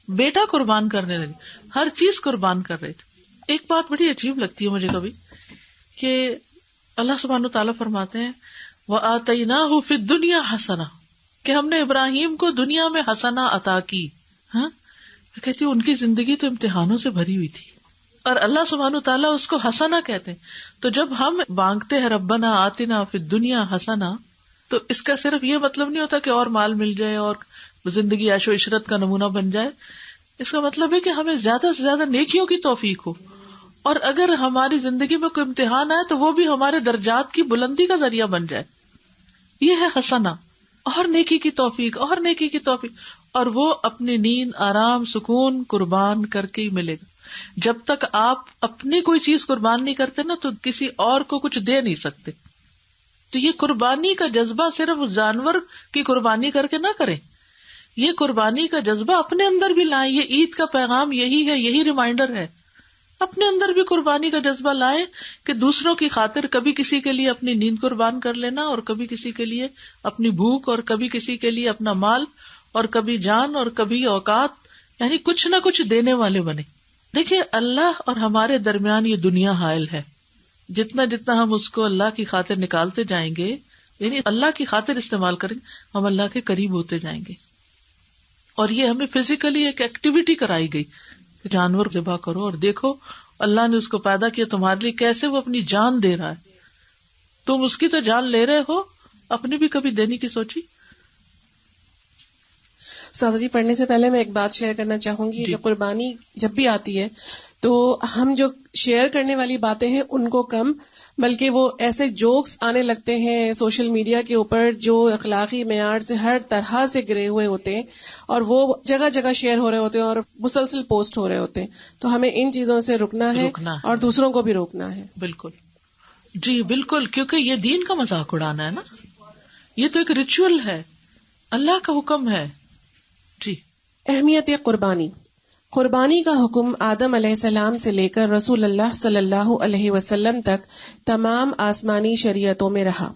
بیٹا قربان کرنے لگے، ہر چیز قربان کر رہے تھے. ایک بات بڑی عجیب لگتی ہے مجھے کبھی کہ اللہ سبحانہ تعالیٰ فرماتے ہیں وَآتَيْنَاهُ فِي الدُّنْيَا حَسَنَةً، کہ ہم نے ابراہیم کو دنیا میں حسنہ عطا کی. ہاں، میں کہتی ہوں ان کی زندگی تو امتحانوں سے بھری ہوئی تھی، اور اللہ سبحانہ تعالیٰ اس کو حسنہ کہتے ہیں. تو جب ہم مانگتے ہیں ربنا آتنا فی الدنیا حسنہ، تو اس کا صرف یہ مطلب نہیں ہوتا کہ اور مال مل جائے اور زندگی عیش و عشرت کا نمونہ بن جائے. اس کا مطلب ہے کہ ہمیں زیادہ سے زیادہ نیکیوں کی توفیق ہو، اور اگر ہماری زندگی میں کوئی امتحان آئے تو وہ بھی ہمارے درجات کی بلندی کا ذریعہ بن جائے. یہ ہے حسنہ، اور نیکی کی توفیق، اور نیکی کی توفیق. اور وہ اپنی نیند، آرام، سکون قربان کر کے ہی ملے گا. جب تک آپ اپنی کوئی چیز قربان نہیں کرتے نا، تو کسی اور کو کچھ دے نہیں سکتے. تو یہ قربانی کا جذبہ صرف جانور کی قربانی کر کے نہ کریں، یہ قربانی کا جذبہ اپنے اندر بھی لائیں. یہ عید کا پیغام یہی ہے، یہی ریمائنڈر ہے. اپنے اندر بھی قربانی کا جذبہ لائیں کہ دوسروں کی خاطر کبھی کسی کے لیے اپنی نیند قربان کر لینا، اور کبھی کسی کے لیے اپنی بھوک، اور کبھی کسی کے لیے اپنا مال، اور کبھی جان، اور کبھی اوقات، یعنی کچھ نہ کچھ دینے والے بنے. دیکھیے اللہ اور ہمارے درمیان یہ دنیا حائل ہے. جتنا جتنا ہم اس کو اللہ کی خاطر نکالتے جائیں گے، یعنی اللہ کی خاطر استعمال کریں، ہم اللہ کے قریب ہوتے جائیں گے. اور یہ ہمیں فزیکلی ایک ایکٹیویٹی کرائی گئی کہ جانور ذبح کرو اور دیکھو اللہ نے اس کو پیدا کیا تمہارے لیے، کیسے وہ اپنی جان دے رہا ہے. تم اس کی تو جان لے رہے ہو، اپنی بھی کبھی دینے کی سوچی؟ سازا جی، پڑھنے سے پہلے میں ایک بات شیئر کرنا چاہوں گی. جو قربانی جب بھی آتی ہے تو ہم جو شیئر کرنے والی باتیں ہیں ان کو کم، بلکہ وہ ایسے جوکس آنے لگتے ہیں سوشل میڈیا کے اوپر جو اخلاقی معیار سے ہر طرح سے گرے ہوئے ہوتے ہیں، اور وہ جگہ جگہ شیئر ہو رہے ہوتے ہیں اور مسلسل پوسٹ ہو رہے ہوتے ہیں. تو ہمیں ان چیزوں سے رکنا ہے اور دوسروں کو بھی روکنا ہے. بالکل جی بالکل، کیونکہ یہ دین کا مذاق اڑانا ہے نا، یہ تو ایک ریچول ہے، اللہ کا حکم ہے. جی. اہمیت قربانی. قربانی کا حکم آدم علیہ السلام سے لے کر رسول اللہ صلی اللہ علیہ وسلم تک تمام آسمانی شریعتوں میں رہا.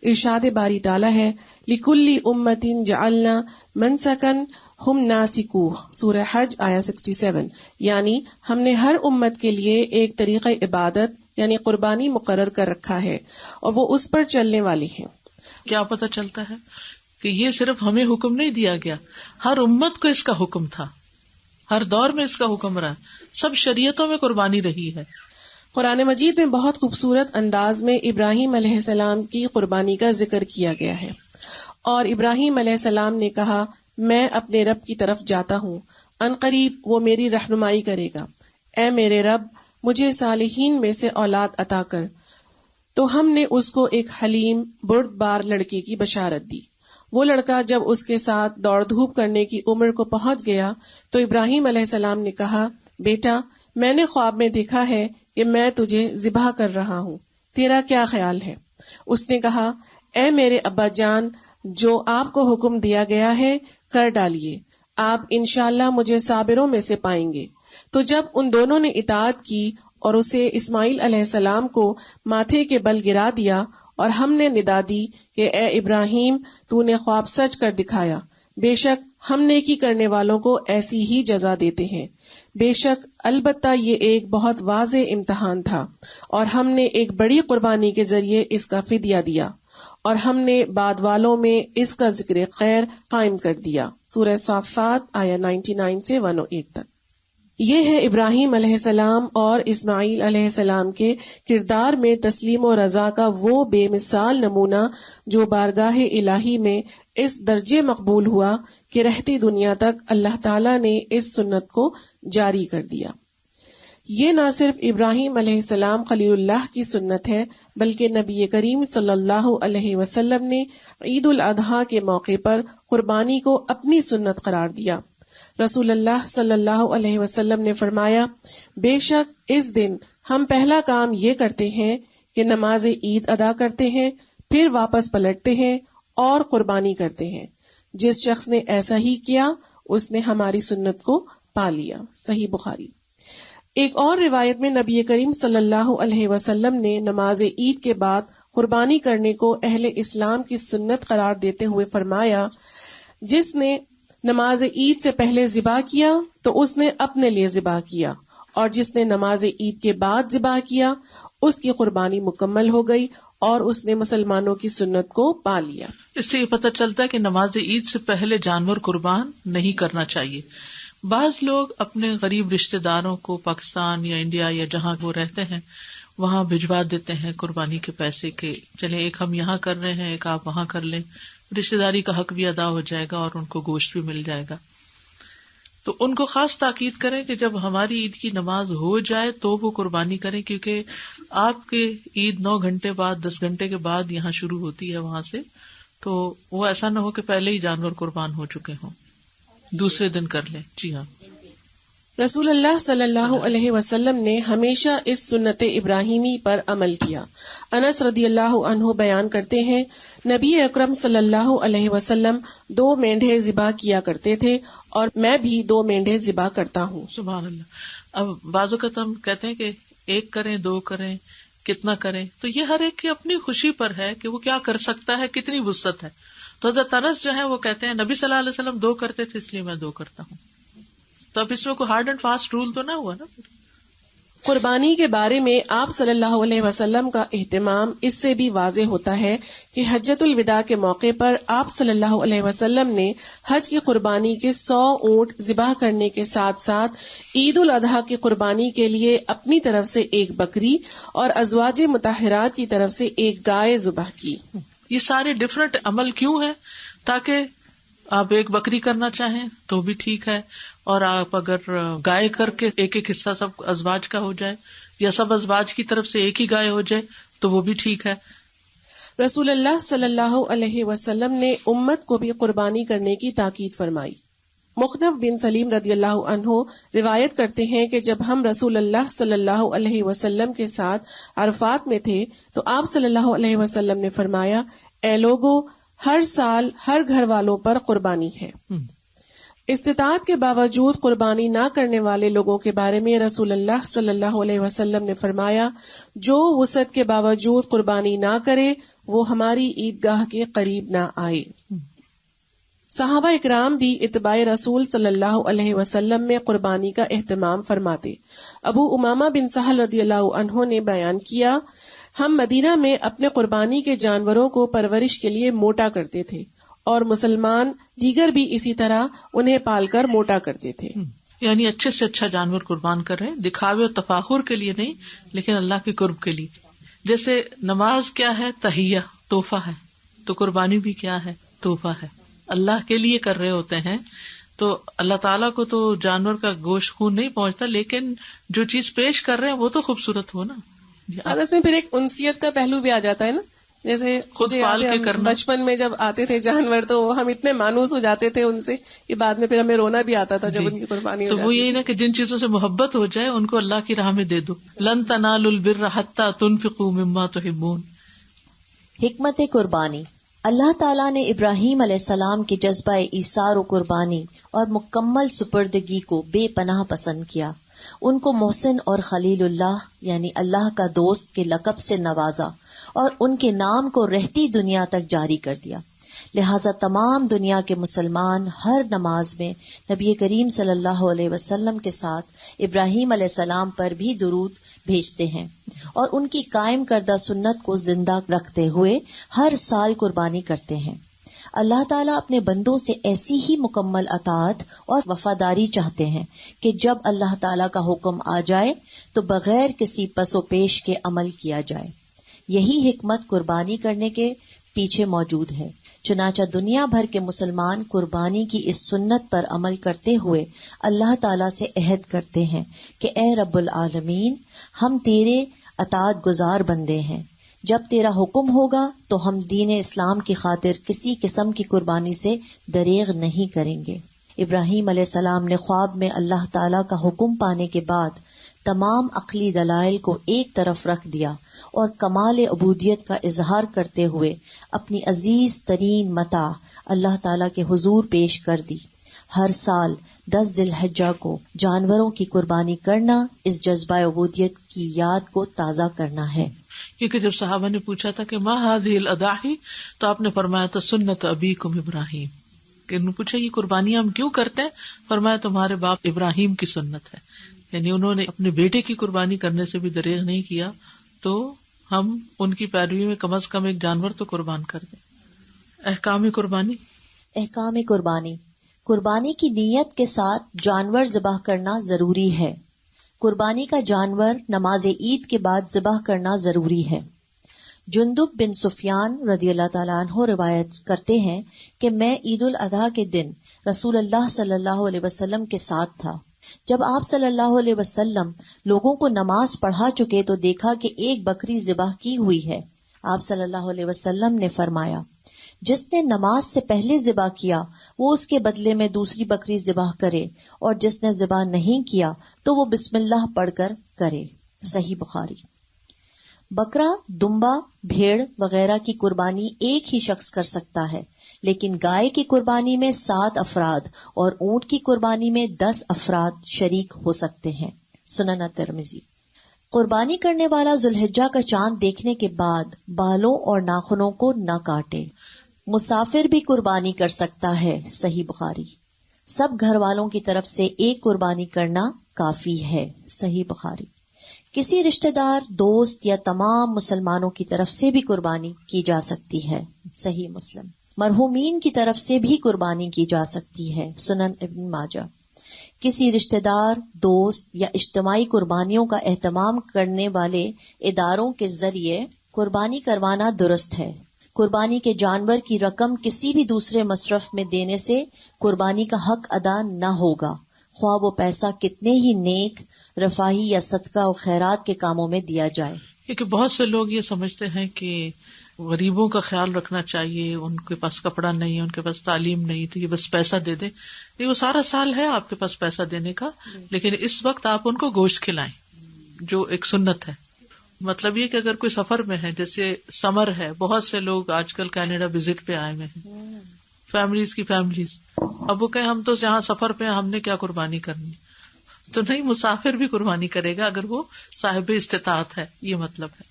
ارشاد باری تعالیٰ ہے لِكُلِّ أُمَّةٍ جَعَلْنَا مَنْسَكًا هُمْ نَاسِكُوهُ، سورہ حج آیہ 67. یعنی ہم نے ہر امت کے لیے ایک طریقہ عبادت یعنی قربانی مقرر کر رکھا ہے، اور وہ اس پر چلنے والی ہیں. کیا پتہ چلتا ہے کہ یہ صرف ہمیں حکم نہیں دیا گیا، ہر امت کو اس کا حکم تھا، ہر دور میں اس کا حکم رہا، سب شریعتوں میں قربانی رہی ہے. قرآن مجید میں بہت خوبصورت انداز میں ابراہیم علیہ السلام کی قربانی کا ذکر کیا گیا ہے، اور ابراہیم علیہ السلام نے کہا میں اپنے رب کی طرف جاتا ہوں، عنقریب وہ میری رہنمائی کرے گا. اے میرے رب مجھے صالحین میں سے اولاد عطا کر. تو ہم نے اس کو ایک حلیم بردبار لڑکے کی بشارت دی. وہ لڑکا جب اس کے ساتھ دوڑ دھوپ کرنے کی عمر کو پہنچ گیا تو ابراہیم علیہ السلام نے کہا بیٹا میں نے خواب میں دیکھا ہے کہ میں تجھے ذبح کر رہا ہوں، تیرا کیا خیال ہے؟ اس نے کہا اے میرے ابا جان، جو آپ کو حکم دیا گیا ہے کر ڈالیے، آپ انشاءاللہ مجھے صابروں میں سے پائیں گے. تو جب ان دونوں نے اطاعت کی اور اسے اسماعیل علیہ السلام کو ماتھے کے بل گرا دیا، اور ہم نے ندا دی کہ اے ابراہیم تو نے خواب سچ کر دکھایا، بے شک ہم نیکی کرنے والوں کو ایسی ہی جزا دیتے ہیں، بے شک البتہ یہ ایک بہت واضح امتحان تھا، اور ہم نے ایک بڑی قربانی کے ذریعے اس کا فدیہ دیا، اور ہم نے بعد والوں میں اس کا ذکر خیر قائم کر دیا۔ سورہ صافات آیہ 99 سے 108 تک۔ یہ ہے ابراہیم علیہ السلام اور اسماعیل علیہ السلام کے کردار میں تسلیم و رضا کا وہ بے مثال نمونہ جو بارگاہ الہی میں اس درجے مقبول ہوا کہ رہتی دنیا تک اللہ تعالیٰ نے اس سنت کو جاری کر دیا۔ یہ نہ صرف ابراہیم علیہ السلام خلیل اللہ کی سنت ہے، بلکہ نبی کریم صلی اللہ علیہ وسلم نے عید الاضحیٰ کے موقع پر قربانی کو اپنی سنت قرار دیا۔ رسول اللہ صلی اللہ علیہ وسلم نے فرمایا، بے شک اس دن ہم پہلا کام یہ کرتے ہیں کہ نماز عید ادا کرتے ہیں، پھر واپس پلٹتے ہیں اور قربانی کرتے ہیں۔ جس شخص نے ایسا ہی کیا اس نے ہماری سنت کو پا لیا۔ صحیح بخاری۔ ایک اور روایت میں نبی کریم صلی اللہ علیہ وسلم نے نماز عید کے بعد قربانی کرنے کو اہل اسلام کی سنت قرار دیتے ہوئے فرمایا، جس نے نماز عید سے پہلے ذبح کیا تو اس نے اپنے لیے ذبح کیا، اور جس نے نماز عید کے بعد ذبح کیا اس کی قربانی مکمل ہو گئی اور اس نے مسلمانوں کی سنت کو پا لیا۔ اس سے یہ پتہ چلتا ہے کہ نماز عید سے پہلے جانور قربان نہیں کرنا چاہیے۔ بعض لوگ اپنے غریب رشتہ داروں کو پاکستان یا انڈیا یا جہاں وہ رہتے ہیں وہاں بھجوا دیتے ہیں قربانی کے پیسے کے، چلیں ایک ہم یہاں کر رہے ہیں ایک آپ وہاں کر لیں، رشتہ داری کا حق بھی ادا ہو جائے گا اور ان کو گوشت بھی مل جائے گا۔ تو ان کو خاص تاکید کریں کہ جب ہماری عید کی نماز ہو جائے تو وہ قربانی کریں، کیونکہ آپ کے عید 9 گھنٹے بعد 10 گھنٹے کے بعد یہاں شروع ہوتی ہے وہاں سے، تو وہ ایسا نہ ہو کہ پہلے ہی جانور قربان ہو چکے ہوں، دوسرے دن کر لیں۔ جی ہاں، رسول اللہ صلی اللہ علیہ وسلم نے ہمیشہ اس سنت ابراہیمی پر عمل کیا۔ انس رضی اللہ عنہ بیان کرتے ہیں، نبی اکرم صلی اللہ علیہ وسلم 2 مینڈھے ذبح کیا کرتے تھے اور میں بھی 2 مینڈھے ذبح کرتا ہوں۔ سبحان اللہ۔ اب بعض اوقات ہم کہتے ہیں کہ 1 کریں 2 کریں کتنا کریں، تو یہ ہر ایک کی اپنی خوشی پر ہے کہ وہ کیا کر سکتا ہے، کتنی وسعت ہے۔ تو حضرت انس جو ہے وہ کہتے ہیں نبی صلی اللہ علیہ وسلم 2 کرتے تھے اس لیے میں 2 کرتا ہوں۔ تو اب اس میں کوئی ہارڈ اینڈ فاسٹ رول تو نہ ہوا نا۔ قربانی کے بارے میں آپ صلی اللہ علیہ وسلم کا اہتمام اس سے بھی واضح ہوتا ہے کہ حجۃ الوداع کے موقع پر آپ صلی اللہ علیہ وسلم نے حج کی قربانی کے 100 اونٹ ذبح کرنے کے ساتھ ساتھ عید الاضحیٰ کی قربانی کے لیے اپنی طرف سے 1 بکری اور ازواج مطہرات کی طرف سے 1 گائے ذبح کی۔ یہ سارے ڈفرنٹ عمل کیوں ہیں؟ تاکہ آپ 1 بکری کرنا چاہیں تو بھی ٹھیک ہے، اور آپ اگر گائے کر کے 1 حصہ سب ازواج کا ہو جائے یا سب ازواج کی طرف سے 1 ہی گائے ہو جائے تو وہ بھی ٹھیک ہے۔ رسول اللہ صلی اللہ علیہ وسلم نے امت کو بھی قربانی کرنے کی تاکید فرمائی۔ مخنف بن سلیم رضی اللہ عنہ روایت کرتے ہیں کہ جب ہم رسول اللہ صلی اللہ علیہ وسلم کے ساتھ عرفات میں تھے تو آپ صلی اللہ علیہ وسلم نے فرمایا، اے لوگو، ہر سال ہر گھر والوں پر قربانی ہے۔ استطاعت کے باوجود قربانی نہ کرنے والے لوگوں کے بارے میں رسول اللہ صلی اللہ علیہ وسلم نے فرمایا، جو وسعت کے باوجود قربانی نہ کرے وہ ہماری عیدگاہ کے قریب نہ آئے۔ صحابہ اکرام بھی اتباع رسول صلی اللہ علیہ وسلم میں قربانی کا اہتمام فرماتے۔ ابو امامہ بن سہل رضی اللہ عنہ نے بیان کیا، ہم مدینہ میں اپنے قربانی کے جانوروں کو پرورش کے لیے موٹا کرتے تھے، اور مسلمان دیگر بھی اسی طرح انہیں پال کر موٹا کرتے تھے۔ یعنی اچھے سے اچھا جانور قربان کر رہے ہیں، دکھاوے اور تفاخر کے لیے نہیں، لیکن اللہ کے قرب کے لیے۔ جیسے نماز کیا ہے؟ تحیہ، تحفہ ہے، تو قربانی بھی کیا ہے؟ تحفہ ہے، اللہ کے لیے کر رہے ہوتے ہیں۔ تو اللہ تعالیٰ کو تو جانور کا گوشت خون نہیں پہنچتا، لیکن جو چیز پیش کر رہے ہیں وہ تو خوبصورت ہو نا۔ اس میں پھر ایک انسیت کا پہلو بھی آ جاتا ہے نا، جیسے خود پال کے کرنا۔ بچپن میں جب آتے تھے جانور تو ہم اتنے مانوس ہو جاتے تھے ان سے کہ بعد میں پھر ہمیں رونا بھی آتا تھا جب ان کی قربانی ہو تو وہ یہی نا کہ جن چیزوں سے محبت ہو جائے ان کو اللہ کی راہ میں دے دو۔ لن تنالوا البر حتی تنفقوا مما تحبون۔ حکمت قربانی۔ اللہ تعالیٰ نے ابراہیم علیہ السلام کے جذبہ ایثار و قربانی اور مکمل سپردگی کو بے پناہ پسند کیا۔ ان کو محسن اور خلیل اللہ یعنی اللہ کا دوست کے لقب سے نوازا اور ان کے نام کو رہتی دنیا تک جاری کر دیا. لہذا تمام دنیا کے مسلمان ہر نماز میں نبی کریم صلی اللہ علیہ وسلم کے ساتھ ابراہیم علیہ السلام پر بھی درود بھیجتے ہیں اور ان کی قائم کردہ سنت کو زندہ رکھتے ہوئے ہر سال قربانی کرتے ہیں. اللہ تعالیٰ اپنے بندوں سے ایسی ہی مکمل اطاعت اور وفاداری چاہتے ہیں کہ جب اللہ تعالیٰ کا حکم آ جائے تو بغیر کسی پس و پیش کے عمل کیا جائے. یہی حکمت قربانی کرنے کے پیچھے موجود ہے. چنانچہ دنیا بھر کے مسلمان قربانی کی اس سنت پر عمل کرتے ہوئے اللہ تعالیٰ سے عہد کرتے ہیں کہ اے رب العالمین، ہم تیرے اطاعت گزار بندے ہیں. جب تیرا حکم ہوگا تو ہم دین اسلام کی خاطر کسی قسم کی قربانی سے دریغ نہیں کریں گے. ابراہیم علیہ السلام نے خواب میں اللہ تعالیٰ کا حکم پانے کے بعد تمام عقلی دلائل کو ایک طرف رکھ دیا اور کمال عبودیت کا اظہار کرتے ہوئے اپنی عزیز ترین متاع اللہ تعالیٰ کے حضور پیش کر دی. ہر سال 10 ذی الحجہ کو جانوروں کی قربانی کرنا اس جذبہ عبودیت کی یاد کو تازہ کرنا ہے. کیونکہ جب صحابہ نے پوچھا تھا کہ ما هذه الاضاحی، تو آپ نے فرمایا تھا سنت ابیکم ابراہیم. کہ انہوں نے پوچھا یہ قربانیاں ہم کیوں کرتے ہیں؟ فرمایا تمہارے باپ ابراہیم کی سنت ہے. یعنی انہوں نے اپنے بیٹے کی قربانی کرنے سے بھی دریغ نہیں کیا، تو ہم ان کی پیروی میں کم از کم ایک جانور تو قربان کر دیں. احکام قربانی قربانی کی نیت کے ساتھ جانور ذبح کرنا ضروری ہے. قربانی کا جانور نماز عید کے بعد ذبح کرنا ضروری ہے. جندب بن سفیان رضی اللہ تعالیٰ عنہ روایت کرتے ہیں کہ میں عید الاضحیٰ کے دن رسول اللہ صلی اللہ علیہ وسلم کے ساتھ تھا. جب آپ صلی اللہ علیہ وسلم لوگوں کو نماز پڑھا چکے تو دیکھا کہ ایک بکری ذبح کی ہوئی ہے. آپ صلی اللہ علیہ وسلم نے فرمایا، جس نے نماز سے پہلے ذبح کیا وہ اس کے بدلے میں دوسری بکری ذبح کرے، اور جس نے ذبح نہیں کیا تو وہ بسم اللہ پڑھ کر کرے. صحیح بخاری. بکرا، دمبا، بھیڑ وغیرہ کی قربانی ایک ہی شخص کر سکتا ہے، لیکن گائے کی قربانی میں 7 افراد اور اونٹ کی قربانی میں 10 افراد شریک ہو سکتے ہیں. سنن ترمذی. قربانی کرنے والا ذوالحجہ کا چاند دیکھنے کے بعد بالوں اور ناخنوں کو نہ کاٹے. مسافر بھی قربانی کر سکتا ہے. صحیح بخاری. سب گھر والوں کی طرف سے ایک قربانی کرنا کافی ہے. صحیح بخاری. کسی رشتہ دار، دوست یا تمام مسلمانوں کی طرف سے بھی قربانی کی جا سکتی ہے. صحیح مسلم. مرحومین کی طرف سے بھی قربانی کی جا سکتی ہے. سنن ابن ماجہ. کسی رشتہ دار، دوست یا اجتماعی قربانیوں کا اہتمام کرنے والے اداروں کے ذریعے قربانی کروانا درست ہے. قربانی کے جانور کی رقم کسی بھی دوسرے مصرف میں دینے سے قربانی کا حق ادا نہ ہوگا، خواہ وہ پیسہ کتنے ہی نیک، رفاہی یا صدقہ و خیرات کے کاموں میں دیا جائے. کیونکہ بہت سے لوگ یہ سمجھتے ہیں کہ غریبوں کا خیال رکھنا چاہیے، ان کے پاس کپڑا نہیں، ان کے پاس تعلیم نہیں، تو یہ بس پیسہ دے دیں. یہ وہ سارا سال ہے آپ کے پاس پیسہ دینے کا، لیکن اس وقت آپ ان کو گوشت کھلائیں، جو ایک سنت ہے. مطلب یہ کہ اگر کوئی سفر میں ہے، جیسے سمر ہے، بہت سے لوگ آج کل کینیڈا وزٹ پہ آئے ہوئے ہیں، فیملیز، اب وہ کہیں ہم تو جہاں سفر پہ ہیں، ہم نے کیا قربانی کرنی؟ تو نہیں، مسافر بھی قربانی کرے گا اگر وہ صاحب استطاعت ہے. یہ مطلب ہے.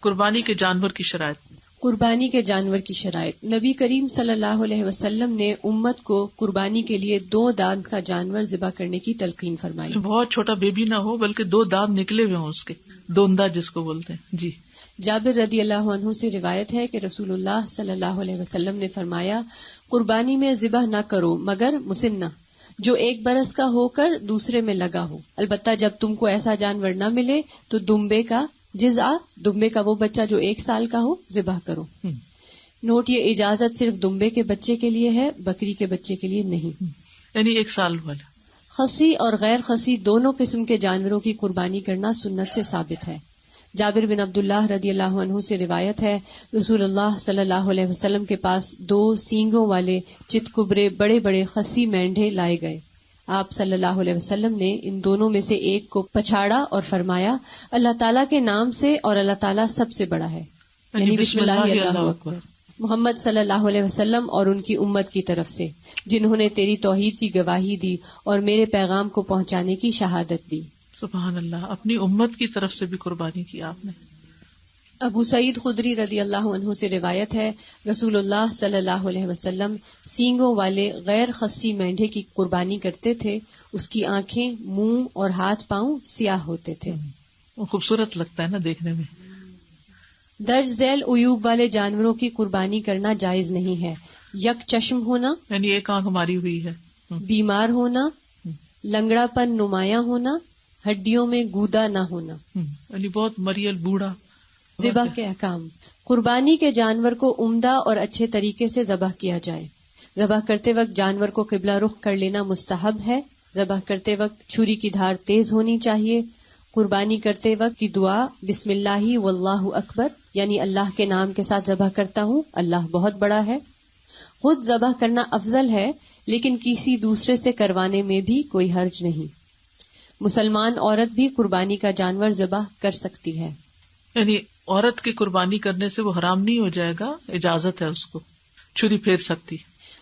قربانی کے جانور کی شرائط. قربانی کے جانور کی شرائط. نبی کریم صلی اللہ علیہ وسلم نے امت کو قربانی کے لیے 2 دانت کا جانور ذبح کرنے کی تلقین فرمائی. بہت چھوٹا بیبی نہ ہو بلکہ 2 دانت نکلے ہوئے ہوں اس کے، دوندہ جس کو بولتے ہیں. جی. جابر رضی اللہ عنہ سے روایت ہے کہ رسول اللہ صلی اللہ علیہ وسلم نے فرمایا، قربانی میں ذبح نہ کرو مگر مسنہ، جو 1 برس کا ہو کر دوسرے میں لگا ہو. البتہ جب تم کو ایسا جانور نہ ملے تو دمبے کا جزء، دمبے کا وہ بچہ جو 1 سال کا ہو، ذبح کرو. نوٹ، یہ اجازت صرف دمبے کے بچے کے لیے ہے، بکری کے بچے کے لیے نہیں. یعنی 1 سال والا. خصی اور غیر خصی دونوں قسم کے جانوروں کی قربانی کرنا سنت سے ثابت ہے. جابر بن عبداللہ رضی اللہ عنہ سے روایت ہے، رسول اللہ صلی اللہ علیہ وسلم کے پاس 2 سینگوں والے چتکبرے بڑے بڑے خصی مینڈھے لائے گئے. آپ صلی اللہ علیہ وسلم نے ان دونوں میں سے ایک کو پچھاڑا اور فرمایا، اللہ تعالیٰ کے نام سے، اور اللہ تعالیٰ سب سے بڑا ہے. یعنی بسم اللہ اللہ اکبر. محمد صلی اللہ علیہ وسلم اور ان کی امت کی طرف سے، جنہوں نے تیری توحید کی گواہی دی اور میرے پیغام کو پہنچانے کی شہادت دی۔ سبحان اللہ، اپنی امت کی طرف سے بھی قربانی کی آپ نے۔ ابو سعید خدری رضی اللہ عنہ سے روایت ہے، رسول اللہ صلی اللہ علیہ وسلم سینگوں والے غیر خصی مینڈھے کی قربانی کرتے تھے، اس کی آنکھیں، منہ اور ہاتھ پاؤں سیاہ ہوتے تھے۔ وہ خوبصورت لگتا ہے نا دیکھنے میں۔ درج ذیل عیوب والے جانوروں کی قربانی کرنا جائز نہیں ہے۔ یک چشم ہونا، یعنی ایک آنکھ ماری ہوئی ہے، بیمار ہونا، لنگڑا پن نمایاں ہونا، ہڈیوں میں گودا نہ ہونا، یعنی بہت مریل بوڑھا۔ ذبح کے احکام، قربانی کے جانور کو عمدہ اور اچھے طریقے سے ذبح کیا جائے۔ ذبح کرتے وقت جانور کو قبلہ رخ کر لینا مستحب ہے۔ ذبح کرتے وقت چھری کی دھار تیز ہونی چاہیے۔ قربانی کرتے وقت کی دعا بسم اللہ واللہ اکبر، یعنی اللہ کے نام کے ساتھ ذبح کرتا ہوں، اللہ بہت بڑا ہے۔ خود ذبح کرنا افضل ہے، لیکن کسی دوسرے سے کروانے میں بھی کوئی حرج نہیں۔ مسلمان عورت بھی قربانی کا جانور ذبح کر سکتی ہے۔ یعنی عورت کی قربانی کرنے سے وہ حرام نہیں ہو جائے گا، اجازت ہے اس کو، چھری پھیر سکتی۔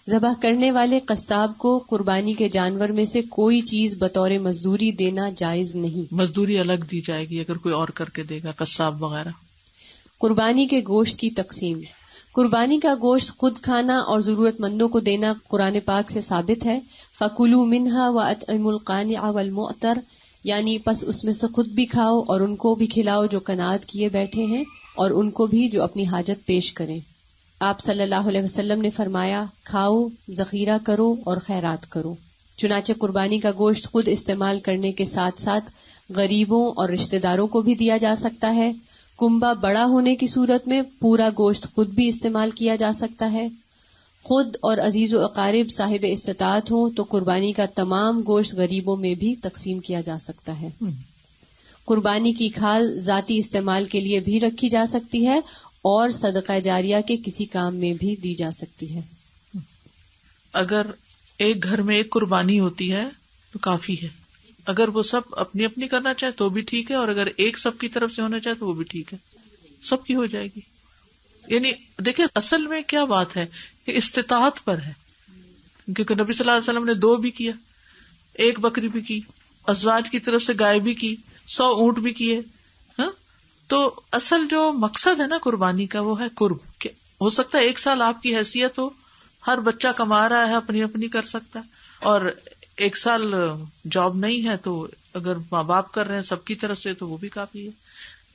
ذبح کرنے والے قصاب کو قربانی کے جانور میں سے کوئی چیز بطور مزدوری دینا جائز نہیں۔ مزدوری الگ دی جائے گی اگر کوئی اور کر کے دے گا، قصاب وغیرہ۔ قربانی کے گوشت کی تقسیم، قربانی کا گوشت خود کھانا اور ضرورت مندوں کو دینا قرآن پاک سے ثابت ہے۔ فَكُلُوا مِنْهَا وَأَطْعِمُوا الْقَانِعَ وَالْمُعْتَرَ، یعنی پس اس میں سے خود بھی کھاؤ اور ان کو بھی کھلاؤ جو قناعت کیے بیٹھے ہیں، اور ان کو بھی جو اپنی حاجت پیش کریں۔ آپ صلی اللہ علیہ وسلم نے فرمایا، کھاؤ، ذخیرہ کرو اور خیرات کرو۔ چنانچہ قربانی کا گوشت خود استعمال کرنے کے ساتھ ساتھ غریبوں اور رشتہ داروں کو بھی دیا جا سکتا ہے۔ کنبہ بڑا ہونے کی صورت میں پورا گوشت خود بھی استعمال کیا جا سکتا ہے۔ خود اور عزیز و اقارب صاحب استطاعت ہوں تو قربانی کا تمام گوشت غریبوں میں بھی تقسیم کیا جا سکتا ہے۔ قربانی کی کھال ذاتی استعمال کے لیے بھی رکھی جا سکتی ہے اور صدقہ جاریہ کے کسی کام میں بھی دی جا سکتی ہے۔ اگر ایک گھر میں ایک قربانی ہوتی ہے تو کافی ہے، اگر وہ سب اپنی اپنی کرنا چاہے تو بھی ٹھیک ہے، اور اگر ایک سب کی طرف سے ہونا چاہے تو وہ بھی ٹھیک ہے، سب کی ہو جائے گی۔ یعنی دیکھیں اصل میں کیا بات ہے کہ استطاعت پر ہے، کیونکہ نبی صلی اللہ علیہ وسلم نے 2 بھی کیا، 1 بکری بھی کی، ازواج کی طرف سے گائے بھی کی، 100 اونٹ بھی کیے۔ تو اصل جو مقصد ہے نا قربانی کا وہ ہے قرب، کہ ہو سکتا ہے 1 سال آپ کی حیثیت ہو، ہر بچہ کما رہا ہے، اپنی اپنی کر سکتا ہے، اور 1 سال جاب نہیں ہے تو اگر ماں باپ کر رہے ہیں سب کی طرف سے تو وہ بھی کافی ہے۔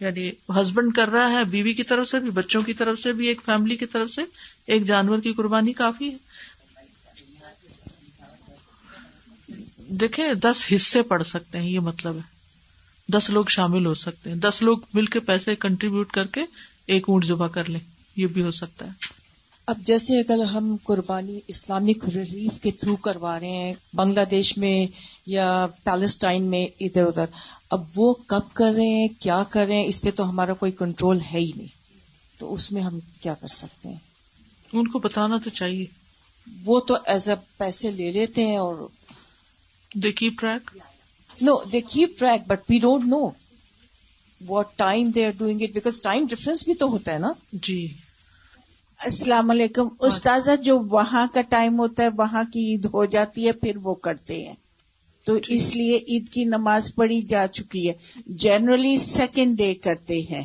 یعنی ہسبینڈ کر رہا ہے، بیوی کی طرف سے بھی، بچوں کی طرف سے بھی، ایک فیملی کی طرف سے ایک جانور کی قربانی کافی ہے۔ دیکھیں 10 حصے پڑ سکتے ہیں، یہ مطلب ہے 10 لوگ شامل ہو سکتے ہیں، 10 لوگ مل کے پیسے کنٹریبیوٹ کر کے 1 اونٹ ذبح کر لیں، یہ بھی ہو سکتا ہے۔ اب جیسے اگر ہم قربانی اسلامک ریلیف کے تھرو کروا رہے ہیں بنگلہ دیش میں یا پیلسٹائن میں ادھر ادھر، اب وہ کب کر رہے ہیں، کیا کر رہے ہیں، اس پہ تو ہمارا کوئی کنٹرول ہے ہی نہیں، تو اس میں ہم کیا کر سکتے ہیں؟ ان کو بتانا تو چاہیے۔ وہ تو ایز اے پیسے لے لیتے ہیں اور they keep track. No, they keep track, but we don't know what time they are doing it, because time difference بھی تو ہوتا ہے نا۔ جی السلام علیکم استاذہ، جو وہاں کا ٹائم ہوتا ہے وہاں کی عید ہو جاتی ہے پھر وہ کرتے ہیں، تو اس لیے عید کی نماز پڑھی جا چکی ہے۔ جنرلی 2nd ڈے کرتے ہیں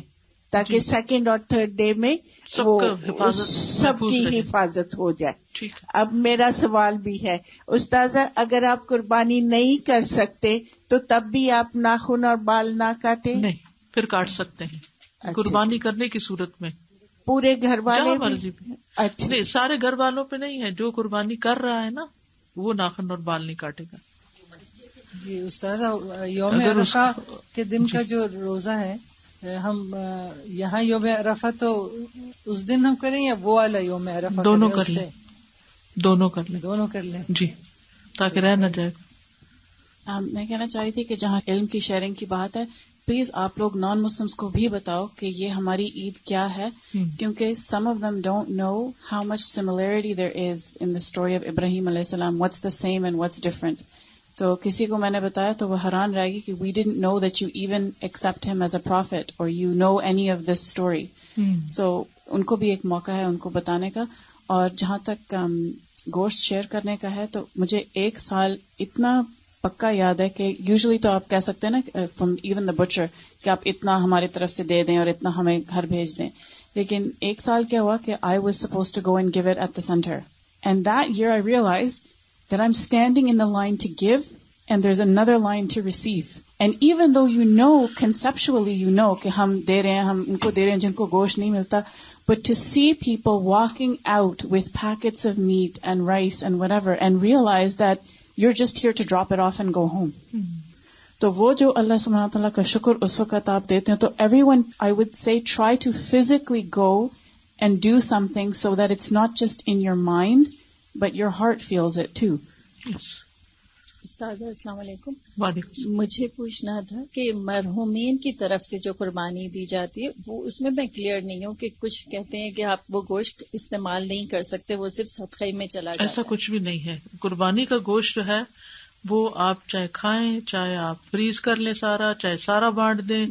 تاکہ 2nd اور 3rd ڈے میں وہ سب کی حفاظت ہو جائے۔ اب میرا سوال بھی ہے استاذہ، اگر آپ قربانی نہیں کر سکتے تو تب بھی آپ ناخن اور بال نہ کاٹے؟ نہیں، پھر کاٹ سکتے ہیں قربانی کرنے کی صورت میں، پورے گھر والے مرضی بھی۔ اچھا نہیں، سارے گھر والوں پہ نہیں ہے، جو قربانی کر رہا ہے نا وہ ناخن اور بال نہیں کاٹے گا۔ جی استاذہ، یوم عرفہ کے دن کا جو روزہ ہے، ہم یہاں یوم عرفہ تو اس دن ہم کریں یا وہ والا یوم عرفہ؟ دونوں کر لیں، دونوں کر لیں، دونوں کر لیں جی، تاکہ رہ نہ جائے۔ میں کہنا چاہ رہی تھی کہ جہاں علم کی شیئرنگ کی بات ہے، پلیز آپ لوگ نان مسلمس کو بھی بتاؤ کہ یہ ہماری عید کیا ہے، کیونکہ سم of them don't know how much similarity there is in the story of Ibrahim علیہ السلام، what's the same and what's different۔ تو کسی کو میں نے بتایا تو وہ حیران رہے گی کہ we didn't know that you even accept him as a prophet or you know any of this story۔ So ان کو بھی ایک موقع ہے ان کو بتانے کا. اور جہاں تک گوشت شیئر کرنے کا ہے تو مجھے 1 سال اتنا پکا یاد ہے کہ یوزلی تو آپ کہہ سکتے ہیں نا فرام ایون دا بچر کہ آپ اتنا ہماری طرف سے دے دیں اور اتنا ہمیں گھر بھیج دیں. لیکن 1 سال کیا ہوا کہ I was supposed to go and give it at the center. And that year I realized that I'm standing in the line to give and there's another line to receive. And even though you know, conceptually you know کہ ہم دے رہے ہیں, ہم ان کو دے رہے ہیں جن کو گوشت نہیں ملتا, but to see people walking out with packets of meat and rice and whatever and realize that you're just here to drop it off and go home. تو وہ جو اللہ سبحانہ تعالیٰ کا شکر اس وقت آپ دیتے ہیں, تو everyone, I would say, try to physically go and do something so that it's not just in your mind, but your heart feels it too. Yes. استاذہ السلام علیکم. وعلیکم. مجھے پوچھنا تھا کہ مرحومین کی طرف سے جو قربانی دی جاتی ہے وہ اس میں میں کلیئر نہیں ہوں کہ کچھ کہتے ہیں کہ آپ وہ گوشت استعمال نہیں کر سکتے, وہ صرف صدقے میں چلا جاتا ہے. ایسا کچھ بھی نہیں ہے. قربانی کا گوشت جو ہے وہ آپ چاہے کھائیں, چاہے آپ فریز کر لیں سارا, چاہے سارا بانٹ دیں,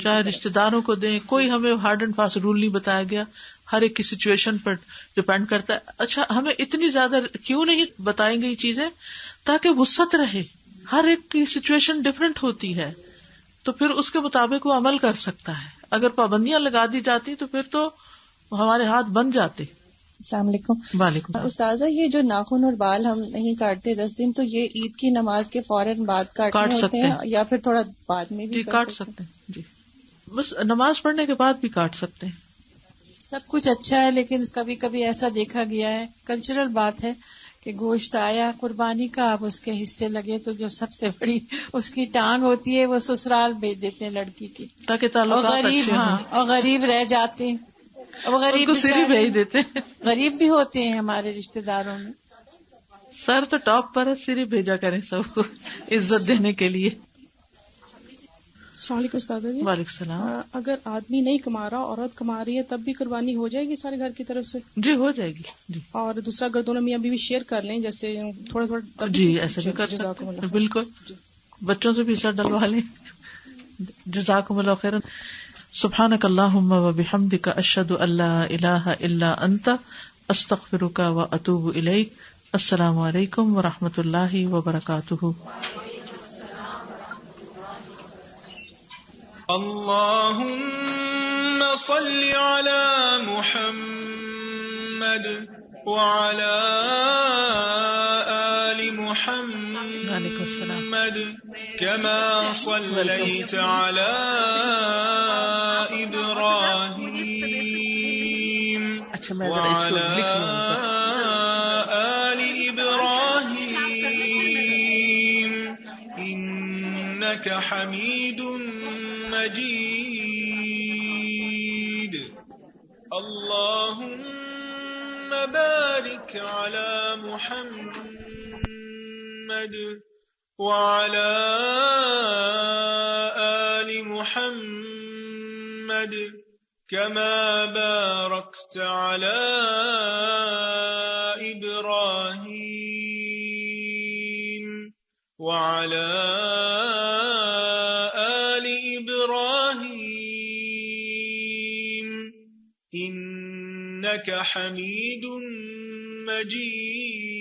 چاہے رشتے داروں کو دیں. کوئی ہمیں ہارڈ اینڈ فاسٹ رول نہیں بتایا گیا, ہر ایک کی سچویشن پر ڈپینڈ کرتا ہے. اچھا, ہمیں اتنی زیادہ کیوں نہیں بتائیں گئی چیزیں تاکہ وسعت رہے. ہر ایک کی سچویشن ڈفرینٹ ہوتی ہے تو پھر اس کے مطابق وہ عمل کر سکتا ہے. اگر پابندیاں لگا دی جاتی تو پھر تو ہمارے ہاتھ بن جاتے. السلام علیکم. وعلیکم. استاذہ, یہ جو ناخن اور بال ہم نہیں کاٹتے 10 دن, تو یہ عید کی نماز کے فوراً بعد کاٹنے ہوتے ہیں یا پھر تھوڑا بعد میں بھی کاٹ سکتے ہیں؟ جی, بس نماز پڑھنے کے بعد بھی کاٹ سکتے ہیں. سب کچھ اچھا ہے, لیکن کبھی کبھی ایسا دیکھا گیا ہے, کلچرل بات ہے کہ گوشت آیا قربانی کا, اب اس کے حصے لگے تو جو سب سے بڑی اس کی ٹانگ ہوتی ہے وہ سسرال بھیج دیتے ہیں لڑکی کی, تاکہ تعلقات غریب, ہاں, اور غریب رہ جاتے ہیں. اب غریب سری بھیج دیتے ہیں. غریب بھی ہوتے ہیں ہمارے رشتے داروں میں. سر تو ٹاپ پر ہے, سری بھیجا کریں سب کو عزت دینے کے لیے. السلام علیکم استاذہ جی. وعلیکم السلام. اگر آدمی نہیں کما رہا, عورت کما رہی ہے, تب بھی قربانی ہو جائے گی سارے گھر کی طرف سے؟ جی ہو جائے گی. جی. اور دوسرا اگر دونوں میاں بیوی شیئر کر لیں جیسے تھوڑا تھوڑا, جی ایسا بھی کر سکتے ہیں بالکل. بچوں سے بھی حصہ ڈلوا لیں. جزاکم اللہ خیرا. سبحانک اللہم و بحمدک, اشہد ان لا الہ الا انت, استغفرک و اتوب الیک. السلام علیکم و رحمۃ اللہ وبرکاتہ. اللهم صل على محمد وعلى آل محمد كما صليت على إبراهيم وعلى آل إبراهيم إنك حميد مجيد. اللهم بارك على محمد وعلى آل محمد كما باركت على إبراهيم وعلى إنك حميد مجيد.